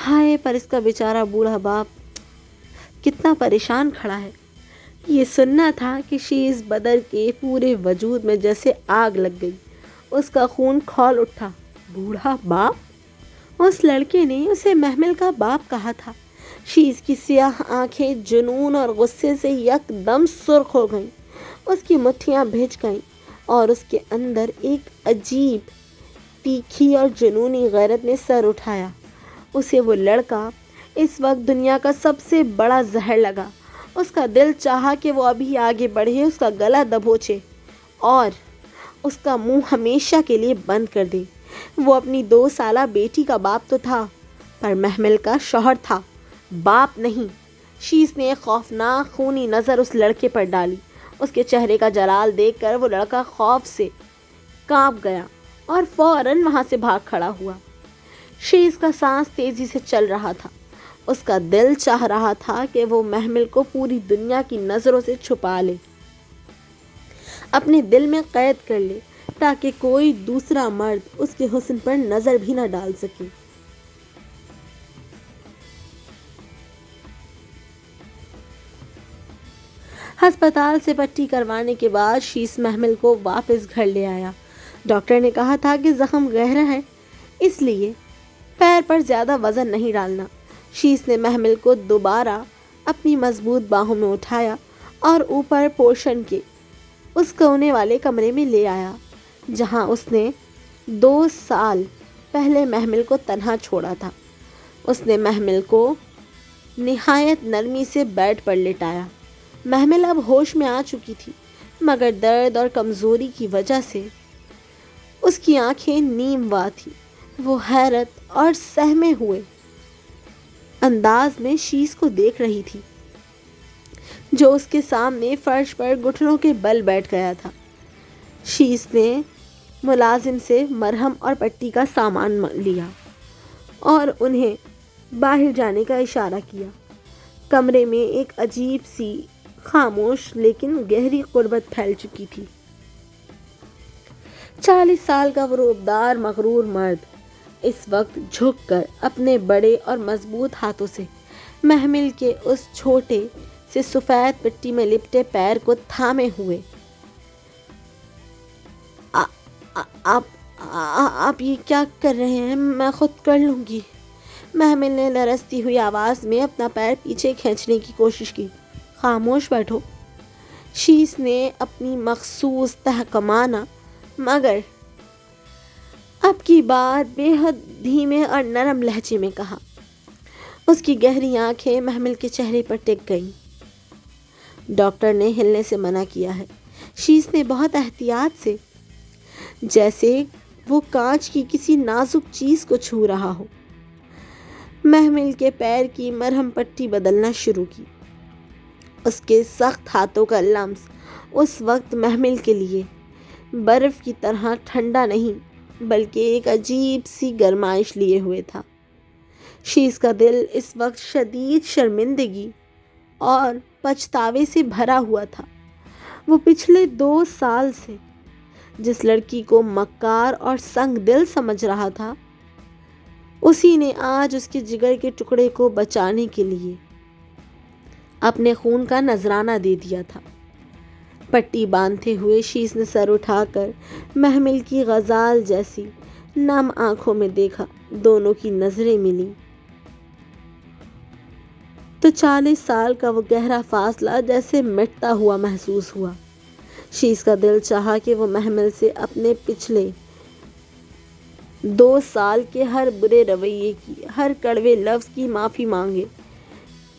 ہائے پر اس کا بیچارہ بوڑھا باپ کتنا پریشان کھڑا ہے۔ یہ سننا تھا کہ شیز بدر کے پورے وجود میں جیسے آگ لگ گئی۔ اس کا خون کھول اٹھا۔ بوڑھا باپ؟ اس لڑکے نے اسے محمل کا باپ کہا تھا۔ شیز کی سیاہ آنکھیں جنون اور غصے سے یک دم سرخ ہو گئیں۔ اس کی مٹھیاں بھیج گئیں اور اس کے اندر ایک عجیب تیکھی اور جنونی غیرت نے سر اٹھایا۔ اسے وہ لڑکا اس وقت دنیا کا سب سے بڑا زہر لگا۔ اس کا دل چاہا کہ وہ ابھی آگے بڑھے، اس کا گلا دبوچے اور اس کا منہ ہمیشہ کے لیے بند کر دے۔ وہ اپنی 2 سالہ بیٹی کا باپ تو تھا، پر محمل کا شوہر تھا، باپ نہیں۔ شیس نے ایک خوفناک خونی نظر اس لڑکے پر ڈالی۔ اس کے چہرے کا جلال دیکھ کر وہ لڑکا خوف سے کانپ گیا اور فوراً وہاں سے بھاگ کھڑا ہوا۔ شیس کا سانس تیزی سے چل رہا تھا۔ اس کا دل چاہ رہا تھا کہ وہ محمل کو پوری دنیا کی نظروں سے چھپا لے، اپنے دل میں قید کر لے، تاکہ کوئی دوسرا مرد اس کے حسن پر نظر بھی نہ ڈال سکے۔ ہسپتال سے پٹی کروانے کے بعد شیس محمل کو واپس گھر لے آیا۔ ڈاکٹر نے کہا تھا کہ زخم گہرا ہے، اس لیے پیر پر زیادہ وزن نہیں ڈالنا۔ شیس نے محمل کو دوبارہ اپنی مضبوط باہوں میں اٹھایا اور اوپر پورشن کے اس کونے والے کمرے میں لے آیا جہاں اس نے 2 سال پہلے محمل کو تنہا چھوڑا تھا۔ اس نے محمل کو نہایت نرمی سے بیڈ پر لٹایا۔ محمل اب ہوش میں آ چکی تھی، مگر درد اور کمزوری کی وجہ سے اس کی آنکھیں نیم وا تھیں۔ وہ حیرت اور سہمے ہوئے انداز میں شیس کو دیکھ رہی تھی، جو اس کے سامنے فرش پر گھٹنوں کے بل بیٹھ گیا تھا۔ شیس نے ملازم سے مرہم اور پٹی کا سامان لیا اور انہیں باہر جانے کا اشارہ کیا۔ کمرے میں ایک عجیب سی خاموش لیکن گہری غربت پھیل چکی تھی۔ 40 سال کا وہ روبدار مغرور مرد اس وقت جھک کر اپنے بڑے اور مضبوط ہاتھوں سے محمل کے اس چھوٹے سے سفید پٹی میں لپٹے پیر کو تھامے ہوئے، آپ یہ کیا کر رہے ہیں؟ میں خود کر لوں گی۔ محمل نے لرزتی ہوئی آواز میں اپنا پیر پیچھے کھینچنے کی کوشش کی۔ خاموش بیٹھو، شیس نے اپنی مخصوص تحکمانہ مگر اب کی بات بے حد دھیمے اور نرم لہجے میں کہا۔ اس کی گہری آنکھیں محمل کے چہرے پر ٹک گئیں۔ ڈاکٹر نے ہلنے سے منع کیا ہے۔ شیس نے بہت احتیاط سے، جیسے وہ کانچ کی کسی نازک چیز کو چھو رہا ہو، محمل کے پیر کی مرہم پٹی بدلنا شروع کی۔ اس کے سخت ہاتھوں کا لمس اس وقت محمل کے لیے برف کی طرح ٹھنڈا نہیں بلکہ ایک عجیب سی گرمائش لیے ہوئے تھا۔ شیس کا دل اس وقت شدید شرمندگی اور پچھتاوے سے بھرا ہوا تھا۔ وہ پچھلے 2 سال سے جس لڑکی کو مکار اور سنگ دل سمجھ رہا تھا، اسی نے آج اس کے جگر کے ٹکڑے کو بچانے کے لیے اپنے خون کا نذرانہ دے دیا تھا۔ پٹی باندھتے ہوئے شیس نے سر اٹھا کر محمل کی غزال جیسی نم آنکھوں میں دیکھا۔ دونوں کی نظریں ملیں تو 40 سال کا وہ گہرا فاصلہ جیسے مٹتا ہوا محسوس ہوا۔ شیس کا دل چاہا کہ وہ محمل سے اپنے پچھلے 2 سال کے ہر برے رویے کی، ہر کڑوے لفظ کی معافی مانگے،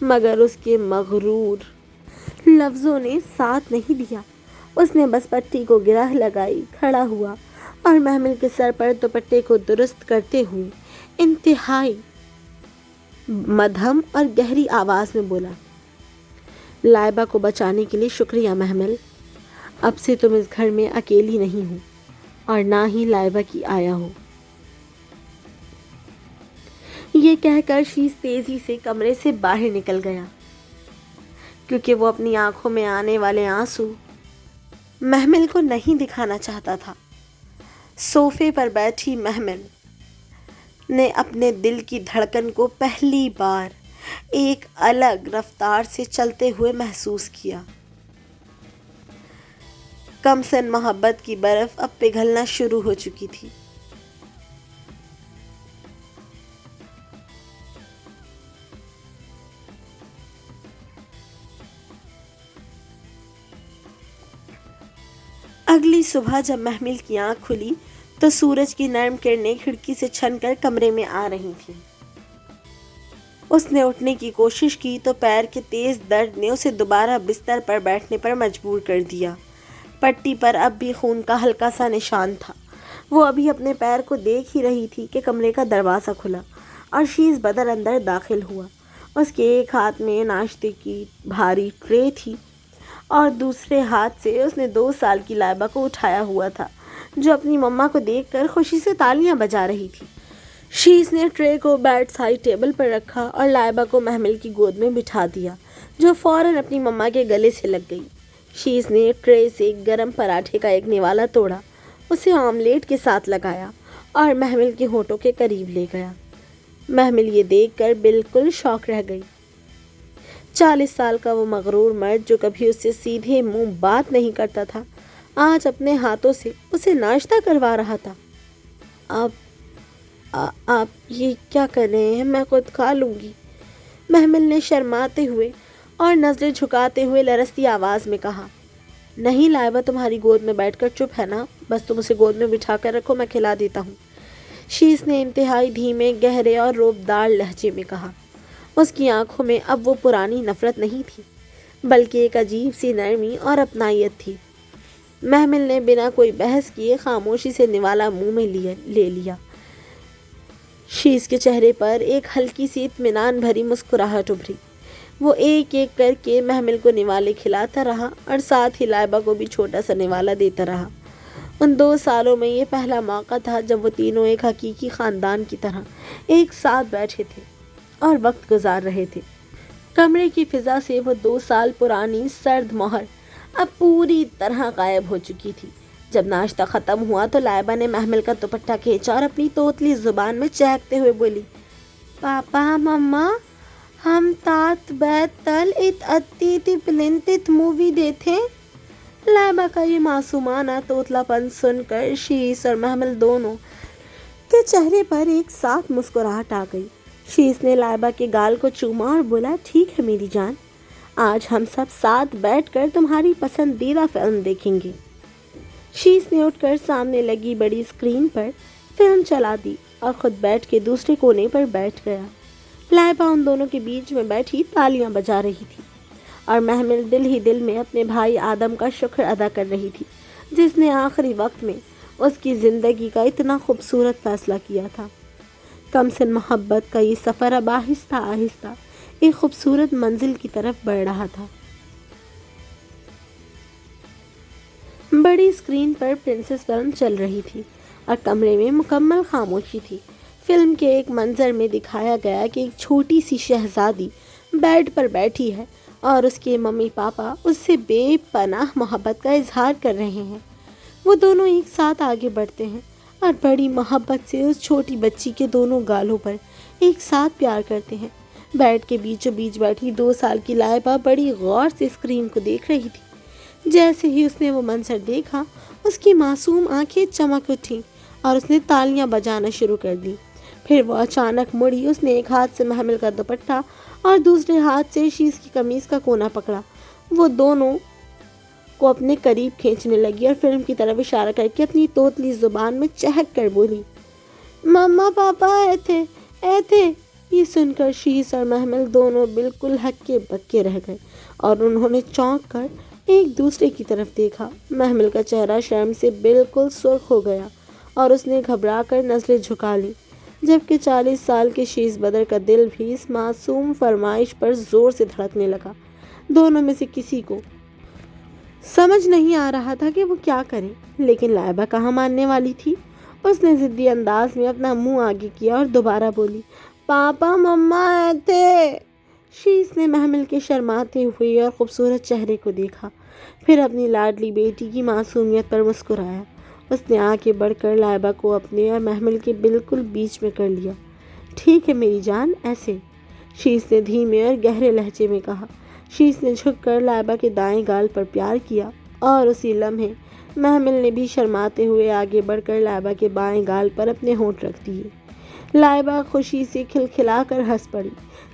مگر اس کے مغرور لفظوں نے ساتھ نہیں دیا۔ اس نے بس پٹی کو گرہ لگائی، کھڑا ہوا اور محمل کے سر پر دوپٹے کو درست کرتے ہوئے انتہائی مدھم اور گہری آواز میں بولا، لائبہ کو بچانے کے لیے شکریہ محمل۔ اب سے تم اس گھر میں اکیلی نہیں ہو اور نہ ہی لائبہ کی آیا ہو۔ یہ کہہ کر شیس تیزی سے کمرے سے باہر نکل گیا، کیونکہ وہ اپنی آنکھوں میں آنے والے آنسو محمل کو نہیں دکھانا چاہتا تھا۔ صوفے پر بیٹھی محمل نے اپنے دل کی دھڑکن کو پہلی بار ایک الگ رفتار سے چلتے ہوئے محسوس کیا۔ کم سن محبت کی برف اب پگھلنا شروع ہو چکی تھی۔ اگلی صبح جب محمل کی آنکھ کھلی تو سورج کی نرم کرنیں کھڑکی سے چھن کر کمرے میں آ رہی تھیں۔ اس نے اٹھنے کی کوشش کی تو پیر کے تیز درد نے اسے دوبارہ بستر پر بیٹھنے پر مجبور کر دیا۔ پٹی پر اب بھی خون کا ہلکا سا نشان تھا۔ وہ ابھی اپنے پیر کو دیکھ ہی رہی تھی کہ کمرے کا دروازہ کھلا اور شیز بدر اندر داخل ہوا۔ اس کے ایک ہاتھ میں ناشتے کی بھاری ٹرے تھی اور دوسرے ہاتھ سے اس نے 2 سال کی لائبہ کو اٹھایا ہوا تھا، جو اپنی مما کو دیکھ کر خوشی سے تالیاں بجا رہی تھی۔ شیز نے ٹرے کو بیڈ سائڈ ٹیبل پر رکھا اور لائبہ کو محمل کی گود میں بٹھا دیا، جو فوراً اپنی مما کے گلے سے لگ گئی۔ شیز نے ٹرے سے گرم پراٹھے کا ایک نوالا توڑا، اسے آملیٹ کے ساتھ لگایا اور محمل کے ہونٹوں کے قریب لے گیا۔ محمل یہ دیکھ کر بالکل شاک رہ گئی۔ 40 سال کا وہ مغرور مرد جو کبھی اس سے سیدھے منہ بات نہیں کرتا تھا، آج اپنے ہاتھوں سے اسے ناشتہ کروا رہا تھا۔ آپ یہ کیا کر رہے ہیں؟ میں خود کھا لوں گی، محمل نے شرماتے ہوئے اور نظریں جھکاتے ہوئے لرزتی آواز میں کہا۔ نہیں لائبہ، تمہاری گود میں بیٹھ کر چپ ہے نا، بس تم اسے گود میں بٹھا کر رکھو، میں کھلا دیتا ہوں، شیز نے انتہائی دھیمے، گہرے اور روبدار لہجے میں کہا۔ اس کی آنکھوں میں اب وہ پرانی نفرت نہیں تھی، بلکہ ایک عجیب سی نرمی اور اپنائیت تھی۔ محمل نے بنا کوئی بحث کیے خاموشی سے نوالا منہ میں لے لیا۔ شیز کے چہرے پر ایک ہلکی سی اطمینان بھری مسکراہٹ ابھری۔ وہ ایک ایک کر کے محمل کو نوالے کھلاتا رہا اور ساتھ ہی لائبہ کو بھی چھوٹا سا نوالا دیتا رہا۔ ان 2 سالوں میں یہ پہلا موقع تھا جب وہ تینوں ایک حقیقی خاندان کی طرح ایک ساتھ بیٹھے تھے اور وقت گزار رہے تھے۔ کمرے کی فضا سے وہ 2 سال پرانی سرد مہر اب پوری طرح غائب ہو چکی تھی۔ جب ناشتہ ختم ہوا تو لائبہ نے محمل کا دوپٹہ کھینچا اور اپنی توتلی زبان میں چہکتے ہوئے بولی، پاپا مما، ہم تات بیت تل ات اتی تی پلنتت مووی دیتھے۔ لائبہ کا یہ معصومانہ توتلا پن سن کر شیز اور محمل دونوں کے چہرے پر ایک ساتھ مسکراہٹ آ گئی۔ شیز نے لائبہ کے گال کو چوما اور بولا، ٹھیک ہے میری جان، آج ہم سب ساتھ بیٹھ کر تمہاری پسندیدہ فلم دیکھیں گے۔ شیز نے اٹھ کر سامنے لگی بڑی اسکرین پر فلم چلا دی اور خود بیٹھ کے دوسرے کونے پر بیٹھ گیا۔ لائبہ ان دونوں کے بیچ میں بیٹھی تالیاں بجا رہی تھی اور محمل دل ہی دل میں اپنے بھائی آدم کا شکر ادا کر رہی تھی، جس نے آخری وقت میں اس کی زندگی کا اتنا خوبصورت فیصلہ کیا تھا۔ کم سن محبت کا یہ سفر اب آہستہ آہستہ ایک خوبصورت منزل کی طرف بڑھ رہا تھا۔ بڑی اسکرین پر پرنسس فلم چل رہی تھی اور کمرے میں مکمل خاموشی تھی۔ فلم کے ایک منظر میں دکھایا گیا کہ ایک چھوٹی سی شہزادی بیڈ پر بیٹھی ہے اور اس کے ممی پاپا اس سے بے پناہ محبت کا اظہار کر رہے ہیں۔ وہ دونوں ایک ساتھ آگے بڑھتے ہیں اور بڑی محبت سے اس چھوٹی بچی کے دونوں گالوں پر ایک ساتھ پیار کرتے ہیں۔ بیڈ کے بیچوں بیچ بیٹھی 2 سال کی لائبہ بڑی غور سے اسکرین کو دیکھ رہی تھی۔ جیسے ہی اس نے وہ منظر دیکھا، اس کی معصوم آنکھیں چمک اٹھیں اور اس نے تالیاں بجانا شروع کر دی۔ پھر وہ اچانک مڑی، اس نے ایک ہاتھ سے محمل کا دوپٹہ اور دوسرے ہاتھ سے شیز کی قمیض کا کونا پکڑا۔ وہ دونوں کو اپنے قریب کھینچنے لگی اور فلم کی طرف اشارہ کر کے اپنی توتلی زبان میں چہک کر بولی، مما پاپا آئے تھے، آئے تھے۔ یہ سن کر شیز اور محمل دونوں بالکل ہکے بکے رہ گئے اور انہوں نے چونک کر ایک دوسرے کی طرف دیکھا۔ محمل کا چہرہ شرم سے بالکل سرخ ہو گیا اور اس نے گھبرا کر نظریں جھکا لیں، جبکہ 40 سال کے شیز بدر کا دل بھی اس معصوم فرمائش پر زور سے دھڑکنے لگا۔ دونوں میں سے کسی کو سمجھ نہیں آ رہا تھا کہ وہ کیا کرے، لیکن لائبہ کہاں ماننے والی تھی۔ اس نے ضدی انداز میں اپنا منہ آگے کیا اور دوبارہ بولی، پاپا مما آئے تھے۔ شیز نے محمل کے شرماتے ہوئے اور خوبصورت چہرے کو دیکھا، پھر اپنی لاڈلی بیٹی کی معصومیت پر مسکرایا۔ اس نے آگے بڑھ کر لائبہ کو اپنے اور محمل کے بالکل بیچ میں کر لیا۔ ٹھیک ہے میری جان، ایسے، شیز نے دھیمے اور گہرے لہجے میں کہا۔ شیز نے جھک کر لائبہ کے دائیں گال پر پیار کیا اور اسی لمحے محمل نے بھی شرماتے ہوئے آگے بڑھ کر لائبہ کے بائیں گال پر اپنے ہونٹ رکھ دیے۔ لائبہ خوشی سے کھلکھلا کر ہنس پڑی،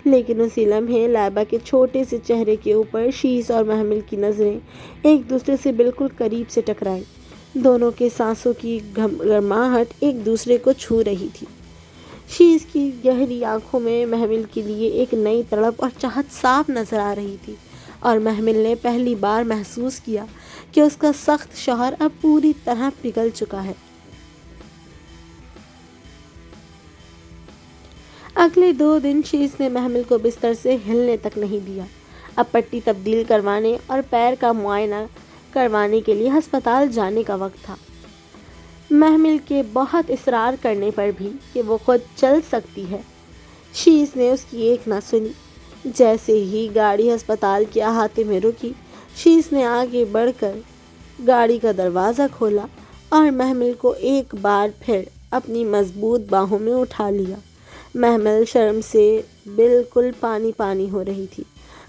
لیکن اسی لمحے لائبہ کے چھوٹے سے چہرے کے اوپر شیز اور محمل کی نظریں ایک دوسرے سے بالکل قریب سے ٹکرائیں۔ دونوں کے سانسوں کی گرماہٹ ایک دوسرے کو چھو رہی تھی۔ شیز کی گہری آنکھوں میں محمل کے لیے ایک نئی تڑپ اور چاہت صاف نظر آ رہی تھی، اور محمل نے پہلی بار محسوس کیا کہ اس کا سخت شوہر اب پوری طرح پگھل چکا ہے۔ اگلے 2 دن شیز نے محمل کو بستر سے ہلنے تک نہیں دیا۔ اب پٹی تبدیل کروانے اور پیر کا معائنہ کروانے کے لیے ہسپتال جانے کا وقت تھا۔ محمل کے بہت اصرار کرنے پر بھی کہ وہ خود چل سکتی ہے، شیز نے اس کی ایک نہ سنی۔ جیسے ہی گاڑی ہسپتال کے احاطے میں رکی، شیز نے آگے بڑھ کر گاڑی کا دروازہ کھولا اور محمل کو ایک بار پھر اپنی مضبوط باہوں میں اٹھا لیا۔ محمل شرم سے بالکل پانی پانی ہو رہی تھی۔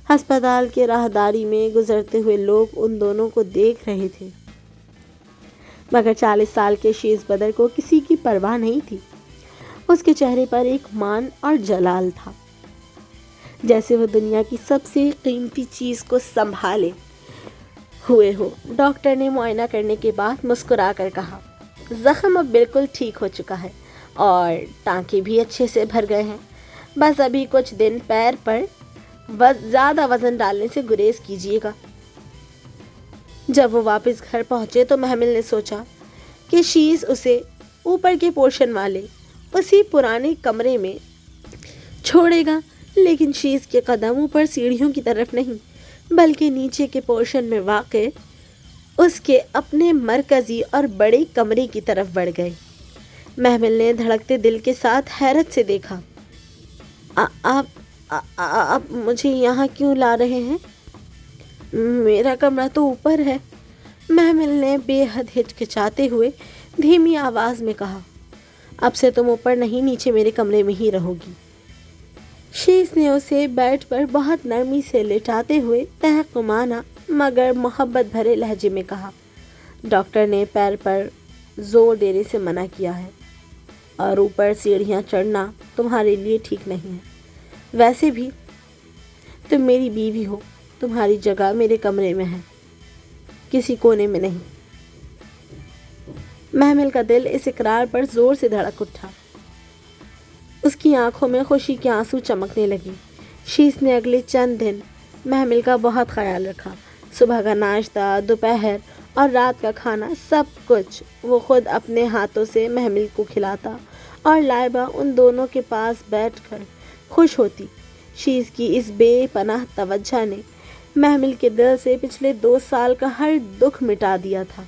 ہسپتال کے راہداری میں گزرتے ہوئے لوگ ان دونوں کو دیکھ رہے تھے، مگر 40 سال کے شیز بدر کو کسی کی پرواہ نہیں تھی۔ اس کے چہرے پر ایک مان اور جلال تھا، جیسے وہ دنیا کی سب سے قیمتی چیز کو سنبھالے ہوئے ہو۔ ڈاکٹر نے معائنہ کرنے کے بعد مسکرا کر کہا، زخم اب بالکل ٹھیک ہو چکا ہے اور ٹانکے بھی اچھے سے بھر گئے ہیں۔ بس ابھی کچھ دن پیر پر زیادہ وزن ڈالنے سے گریز کیجیے گا۔ جب وہ واپس گھر پہنچے تو محمل نے سوچا کہ شیز اسے اوپر کے پورشن والے اسی پرانے کمرے میں چھوڑے گا، لیکن شیز کے قدم اوپر سیڑھیوں کی طرف نہیں بلکہ نیچے کے پورشن میں واقع اس کے اپنے مرکزی اور بڑے کمرے کی طرف بڑھ گئے۔ محمل نے دھڑکتے دل کے ساتھ حیرت سے دیکھا، آپ مجھے یہاں کیوں لا رہے ہیں؟ میرا کمرہ تو اوپر ہے، محمل نے بے حد ہچکچاتے ہوئے دھیمی آواز میں کہا۔ اب سے تم اوپر نہیں، نیچے میرے کمرے میں ہی رہو گی۔ شیز نے اسے بیڈ پر بہت نرمی سے لٹاتے ہوئے تحقمانہ مگر محبت بھرے لہجے میں کہا، ڈاکٹر نے پیر پر زور دینے سے منع کیا ہے اور اوپر سیڑھیاں چڑھنا تمہارے لیے ٹھیک نہیں ہے۔ ویسے بھی تم میری بیوی ہو، تمہاری جگہ میرے کمرے میں ہے، کسی کونے میں نہیں۔ محمل کا دل اس اقرار پر زور سے دھڑک اٹھا۔ اس کی آنکھوں میں خوشی کے آنسو چمکنے لگے۔ شیز نے اگلے چند دن محمل کا بہت خیال رکھا۔ صبح کا ناشتہ، دوپہر اور رات کا کھانا، سب کچھ وہ خود اپنے ہاتھوں سے محمل کو کھلاتا اور لائبہ ان دونوں کے پاس بیٹھ کر خوش ہوتی۔ شیز کی اس بے پناہ توجہ نے محمل کے دل سے پچھلے 2 سال کا ہر دکھ مٹا دیا تھا۔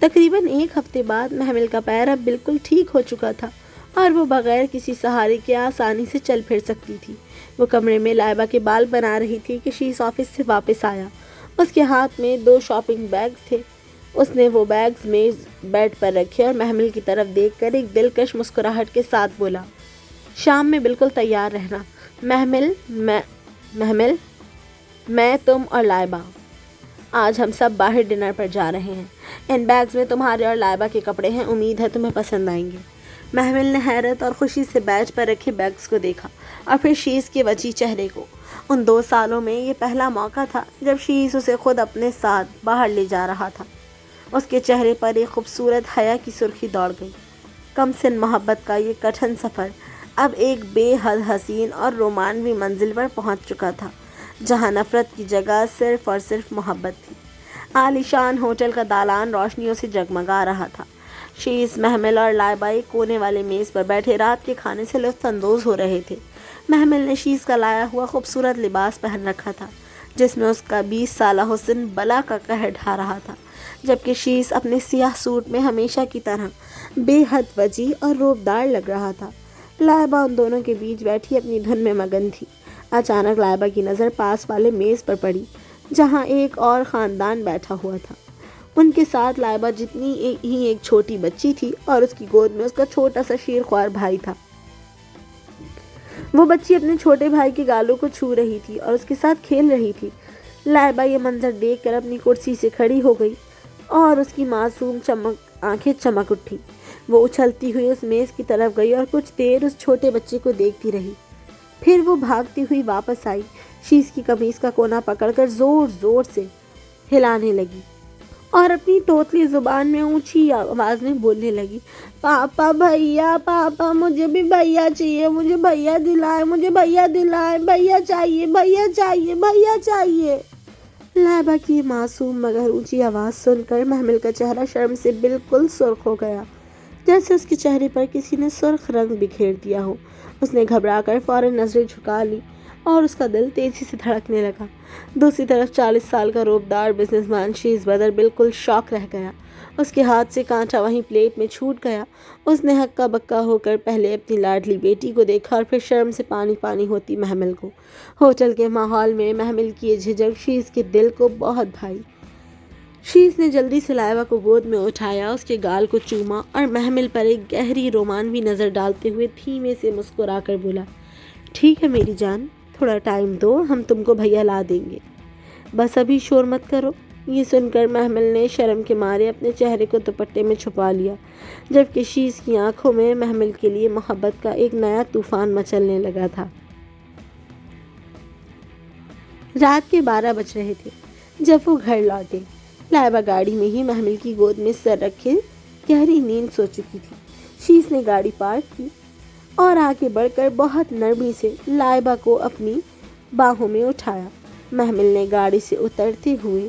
تقریباً 1 ہفتے بعد محمل کا پیر اب بالکل ٹھیک ہو چکا تھا اور وہ بغیر کسی سہارے کے آسانی سے چل پھر سکتی تھی۔ وہ کمرے میں لائبہ کے بال بنا رہی تھی کہ شیز آفس سے واپس آیا۔ اس کے ہاتھ میں 2 شاپنگ بیگز تھے۔ اس نے وہ بیگز میز بیڈ پر رکھے اور محمل کی طرف دیکھ کر ایک دلکش مسکراہٹ کے ساتھ بولا، شام میں بالکل تیار رہنا محمل، میں، تم اور لائبہ، آج ہم سب باہر ڈنر پر جا رہے ہیں۔ ان بیگز میں تمہارے اور لائبہ کے کپڑے ہیں، امید ہے تمہیں پسند آئیں گے۔ محمل نے حیرت اور خوشی سے بیڈ پر رکھے بیگز کو دیکھا اور پھر شیز کے وجی چہرے کو۔ ان 2 سالوں میں یہ پہلا موقع تھا جب شیز اسے خود اپنے ساتھ باہر لے جا رہا تھا۔ اس کے چہرے پر ایک خوبصورت حیا کی سرخی دوڑ گئی۔ کم سن محبت کا یہ کٹھن سفر اب ایک بے حد حسین اور رومانوی منزل پر پہنچ چکا تھا، جہاں نفرت کی جگہ صرف اور صرف محبت تھی۔ عالی شان ہوٹل کا دالان روشنیوں سے جگمگا رہا تھا۔ شیز، محمل اور لائبہ ایک کونے والے میز پر بیٹھے رات کے کھانے سے لطف اندوز ہو رہے تھے۔ محمل نے شیز کا لایا ہوا خوبصورت لباس پہن رکھا تھا، جس میں اس کا 20 سالہ حسن بلا کا قہر ڈھا رہا تھا، جبکہ شیز اپنے سیاہ سوٹ میں ہمیشہ کی طرح بے حد وجی اور روبدار لگ رہا تھا۔ لائبہ ان دونوں کے بیچ بیٹھی اپنی دھن میں مگن تھی۔ اچانک لائبہ کی نظر پاس والے میز پر پڑی، جہاں ایک اور خاندان بیٹھا ہوا تھا۔ ان کے ساتھ لائبہ جتنی ہی ایک چھوٹی بچی تھی اور اس کی گود میں اس کا چھوٹا سا شیرخوار بھائی تھا۔ وہ بچی اپنے چھوٹے بھائی کے گالوں کو چھو رہی تھی اور اس کے ساتھ کھیل رہی تھی۔ لائبہ یہ منظر دیکھ کر اپنی کرسی سے کھڑی ہو گئی اور اس کی معصوم آنکھیں چمک اٹھی۔ وہ اچھلتی ہوئی اس میز کی طرف گئی اور کچھ دیر اس چھوٹے بچے کو دیکھتی رہی۔ پھر وہ بھاگتی ہوئی واپس آئی، شیز کی قمیص کا کونا پکڑ کر زور زور سے ہلانے لگی اور اپنی توتلی زبان میں اونچی آواز میں بولنے لگی، پاپا بھیا، پاپا مجھے بھی بھیا چاہیے، مجھے بھیا دلائے، مجھے بھیا دلائے، بھیا چاہیے، بھیا چاہیے، بھیا چاہیے۔ لائبہ کی معصوم مگر اونچی آواز سن کر محمل کا چہرہ شرم سے بالکل سرخ ہو گیا، جیسے اس کے چہرے پر کسی نے سرخ رنگ بکھیر دیا ہو۔ اس نے گھبرا کر فوراً نظریں جھکا لی اور اس کا دل تیزی سے دھڑکنے لگا۔ دوسری طرف 40 سال کا روبدار بزنس مین شیز بدر بالکل شاک رہ گیا۔ اس کے ہاتھ سے کانٹا وہیں پلیٹ میں چھوٹ گیا۔ اس نے ہکا بکا ہو کر پہلے اپنی لاڈلی بیٹی کو دیکھا اور پھر شرم سے پانی پانی ہوتی محمل کو۔ ہوٹل کے ماحول میں محمل کی یہ جھجک شیز کے دل کو بہت بھائی۔ شیز نے جلدی سے لائبہ کو گود میں اٹھایا، اس کے گال کو چوما اور محمل پر ایک گہری رومانوی نظر ڈالتے ہوئے دھیمے سے مسکرا کر بولا، ٹھیک ہے میری جان، تھوڑا ٹائم دو، ہم تم کو بھیا لا دیں گے، بس ابھی شور مت کرو۔ یہ سن کر محمل نے شرم کے مارے اپنے چہرے کو دوپٹے میں چھپا لیا، جبکہ شیز کی آنکھوں میں محمل کے لیے محبت کا ایک نیا طوفان مچلنے لگا تھا۔ رات کے 12 بج رہے تھے جب وہ گھر لوٹے۔ لائبہ گاڑی میں ہی محمل کی گود میں سر رکھے گہری نیند سو چکی تھی۔ شیز نے گاڑی پارک کی اور آگے بڑھ کر بہت نرمی سے لائبہ کو اپنی باہوں میں اٹھایا۔ محمل نے گاڑی سے اترتے ہوئے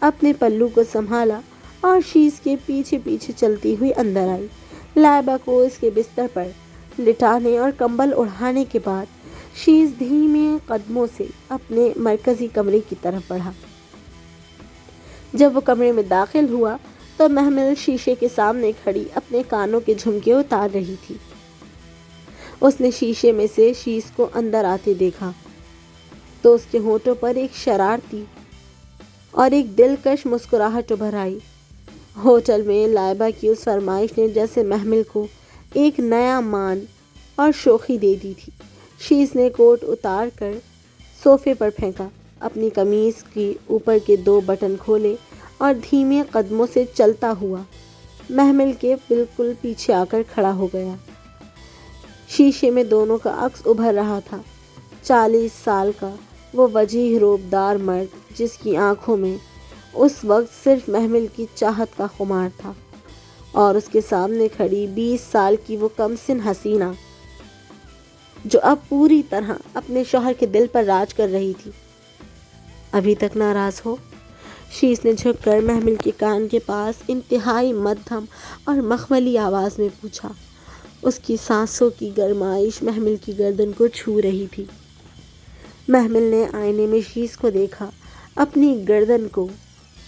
اپنے پلو کو سنبھالا اور شیز کے پیچھے پیچھے چلتی ہوئی اندر آئی۔ لائبہ کو اس کے بستر پر لٹانے اور کمبل اڑھانے کے بعد شیز دھیمے قدموں سے اپنے مرکزی کمرے کی طرف بڑھا۔ جب وہ کمرے میں داخل ہوا تو محمل شیشے کے سامنے کھڑی اپنے کانوں کے جھمکے اتار رہی تھی۔ اس نے شیشے میں سے شیز کو اندر آتے دیکھا تو اس کے ہونٹوں پر ایک شرارتی اور ایک دلکش مسکراہٹ ابھر آئی۔ ہوٹل میں لائبہ کی اس فرمائش نے جیسے محمل کو ایک نیا مان اور شوخی دے دی تھی۔ شیز نے کوٹ اتار کر صوفے پر پھینکا، اپنی قمیض کی اوپر کے 2 بٹن کھولے اور دھیمے قدموں سے چلتا ہوا محمل کے بالکل پیچھے آ کر کھڑا ہو گیا۔ شیشے میں دونوں کا عکس ابھر رہا تھا، 40 سال کا وہ وجیح روبدار مرد جس کی آنکھوں میں اس وقت صرف محمل کی چاہت کا خمار تھا، اور اس کے سامنے کھڑی 20 سال کی وہ کم سن حسینہ جو اب پوری طرح اپنے شوہر کے دل پر راج کر رہی تھی۔ ابھی تک ناراض ہو؟ شیز نے جھک کر محمل کے کان کے پاس انتہائی مدھم اور مخملی آواز میں پوچھا۔ اس کی سانسوں کی گرمائش محمل کی گردن کو چھو رہی تھی۔ محمل نے آئینے میں شیز کو دیکھا، اپنی گردن کو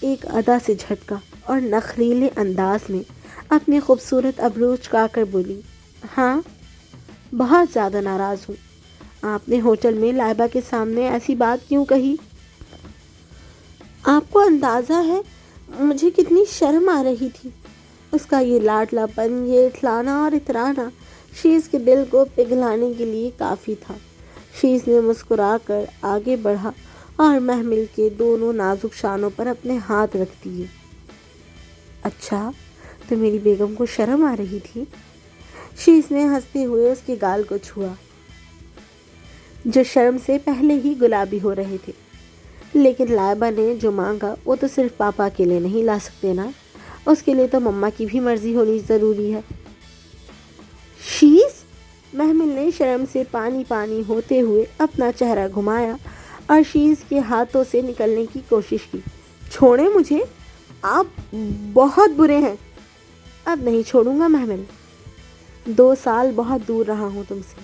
ایک ادا سے جھٹکا اور نخریلے انداز میں اپنے خوبصورت ابرو چکا کر بولی، ہاں بہت زیادہ ناراض ہوں۔ آپ نے ہوٹل میں لائبہ کے سامنے ایسی بات کیوں کہی؟ آپ کو اندازہ ہے مجھے کتنی شرم آ رہی تھی۔ اس کا یہ لاڈلا پن، یہ اٹھلانا اور اترانا شیز کے دل کو پگھلانے کے لیے کافی تھا۔ شیز نے مسکرا کر آگے بڑھا اور محمل کے دونوں نازک شانوں پر اپنے ہاتھ رکھ دیے۔ اچھا تو میری بیگم کو شرم آ رہی تھی؟ شیز نے ہنستے ہوئے اس کے گال کو چھوا جو شرم سے پہلے ہی گلابی ہو رہے تھے۔ لیکن لائبہ نے جو مانگا وہ تو صرف پاپا کے لیے نہیں لا سکتے نا، اس کے لیے تو مما کی بھی مرضی ہونی ضروری ہے۔ شیز، محمل نے شرم سے پانی پانی ہوتے ہوئے اپنا چہرہ گھمایا اور شیز کے ہاتھوں سے نکلنے کی کوشش کی۔ چھوڑیں مجھے، آپ بہت برے ہیں۔ اب نہیں چھوڑوں گا محمل، 2 سال بہت دور رہا ہوں تم سے،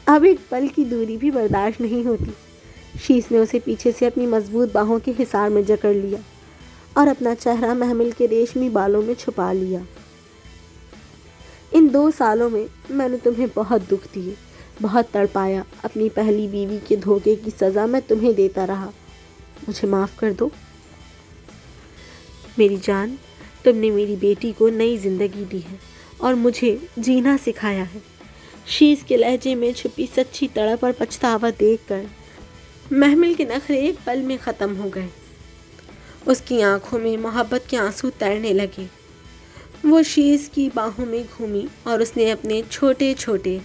اب ایک پل کی دوری بھی برداشت نہیں ہوتی۔ شیز نے اسے پیچھے سے اپنی مضبوط باہوں کے حصار میں جکڑ لیا اور اپنا چہرہ محمل کے ریشمی بالوں میں چھپا لیا۔ ان 2 سالوں میں نے تمہیں بہت دکھ دیے، بہت تڑپایا، اپنی پہلی بیوی کے دھوکے کی سزا میں تمہیں دیتا رہا، مجھے معاف کر دو۔ میری جان، تم نے میری بیٹی کو نئی زندگی دی ہے اور مجھے جینا سکھایا ہے۔ شیز کے لہجے میں چھپی سچی تڑپ اور پچھتاوا دیکھ کر محمل کے نخرے ایک پل میں ختم ہو گئے۔ اس کی آنکھوں میں محبت کے آنسو تیرنے لگے۔ وہ شیز کی باہوں میں گھومی اور اس نے اپنے چھوٹے چھوٹے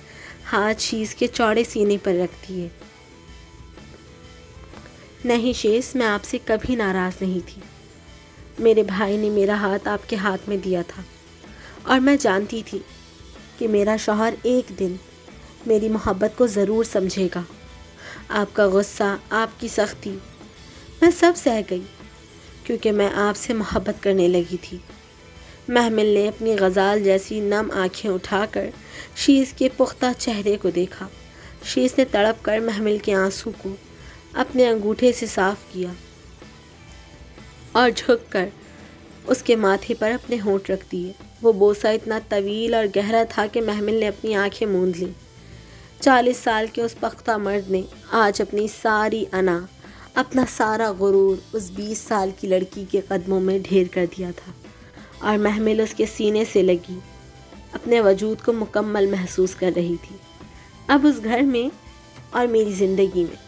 ہاتھ شیز کے چوڑے سینے پر رکھ دیے۔ نہیں شیز، میں آپ سے کبھی ناراض نہیں تھی۔ میرے بھائی نے میرا ہاتھ آپ کے ہاتھ میں دیا تھا اور میں جانتی تھی کہ میرا شوہر ایک دن میری محبت کو ضرور سمجھے گا۔ آپ کا غصہ، آپ کی سختی، میں سب سہ گئی کیونکہ میں آپ سے محبت کرنے لگی تھی۔ محمل نے اپنی غزال جیسی نم آنکھیں اٹھا کر شیز کے پختہ چہرے کو دیکھا۔ شیز نے تڑپ کر محمل کے آنسوں کو اپنے انگوٹھے سے صاف کیا اور جھک کر اس کے ماتھے پر اپنے ہونٹ رکھ دیے۔ وہ بوسہ اتنا طویل اور گہرا تھا کہ محمل نے اپنی آنکھیں موند لیں۔ 40 سال کے اس پختہ مرد نے آج اپنی ساری انا، اپنا سارا غرور اس 20 سال کی لڑکی کے قدموں میں ڈھیر کر دیا تھا، اور محمل اس کے سینے سے لگی اپنے وجود کو مکمل محسوس کر رہی تھی۔ اب اس گھر میں اور میری زندگی میں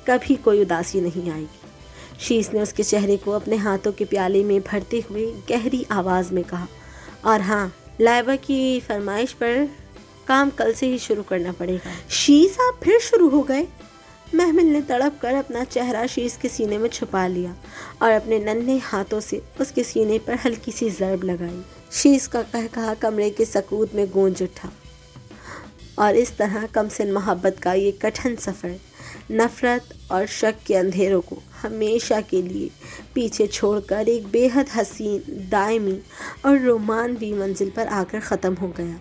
کبھی کوئی اداسی نہیں آئے گی، شیز نے اس کے چہرے کو اپنے ہاتھوں کے پیالے میں بھرتے ہوئے گہری آواز میں کہا۔ اور ہاں، لائبہ کی فرمائش پر کام کل سے ہی شروع کرنا پڑے گا۔ شیز، آپ پھر شروع ہو گئے؟ محمل نے تڑپ کر اپنا چہرہ شیز کے سینے میں چھپا لیا اور اپنے ننھے ہاتھوں سے اس کے سینے پر ہلکی سی ضرب لگائی۔ شیز کا قہقہا کمرے کے سکوت میں گونج اٹھا، اور اس طرح کمسن محبت کا یہ کٹھن سفر نفرت اور شک کے اندھیروں کو ہمیشہ کے لیے پیچھے چھوڑ کر ایک بے حد حسین، دائمی اور رومانوی منزل پر آ کر ختم ہو گیا۔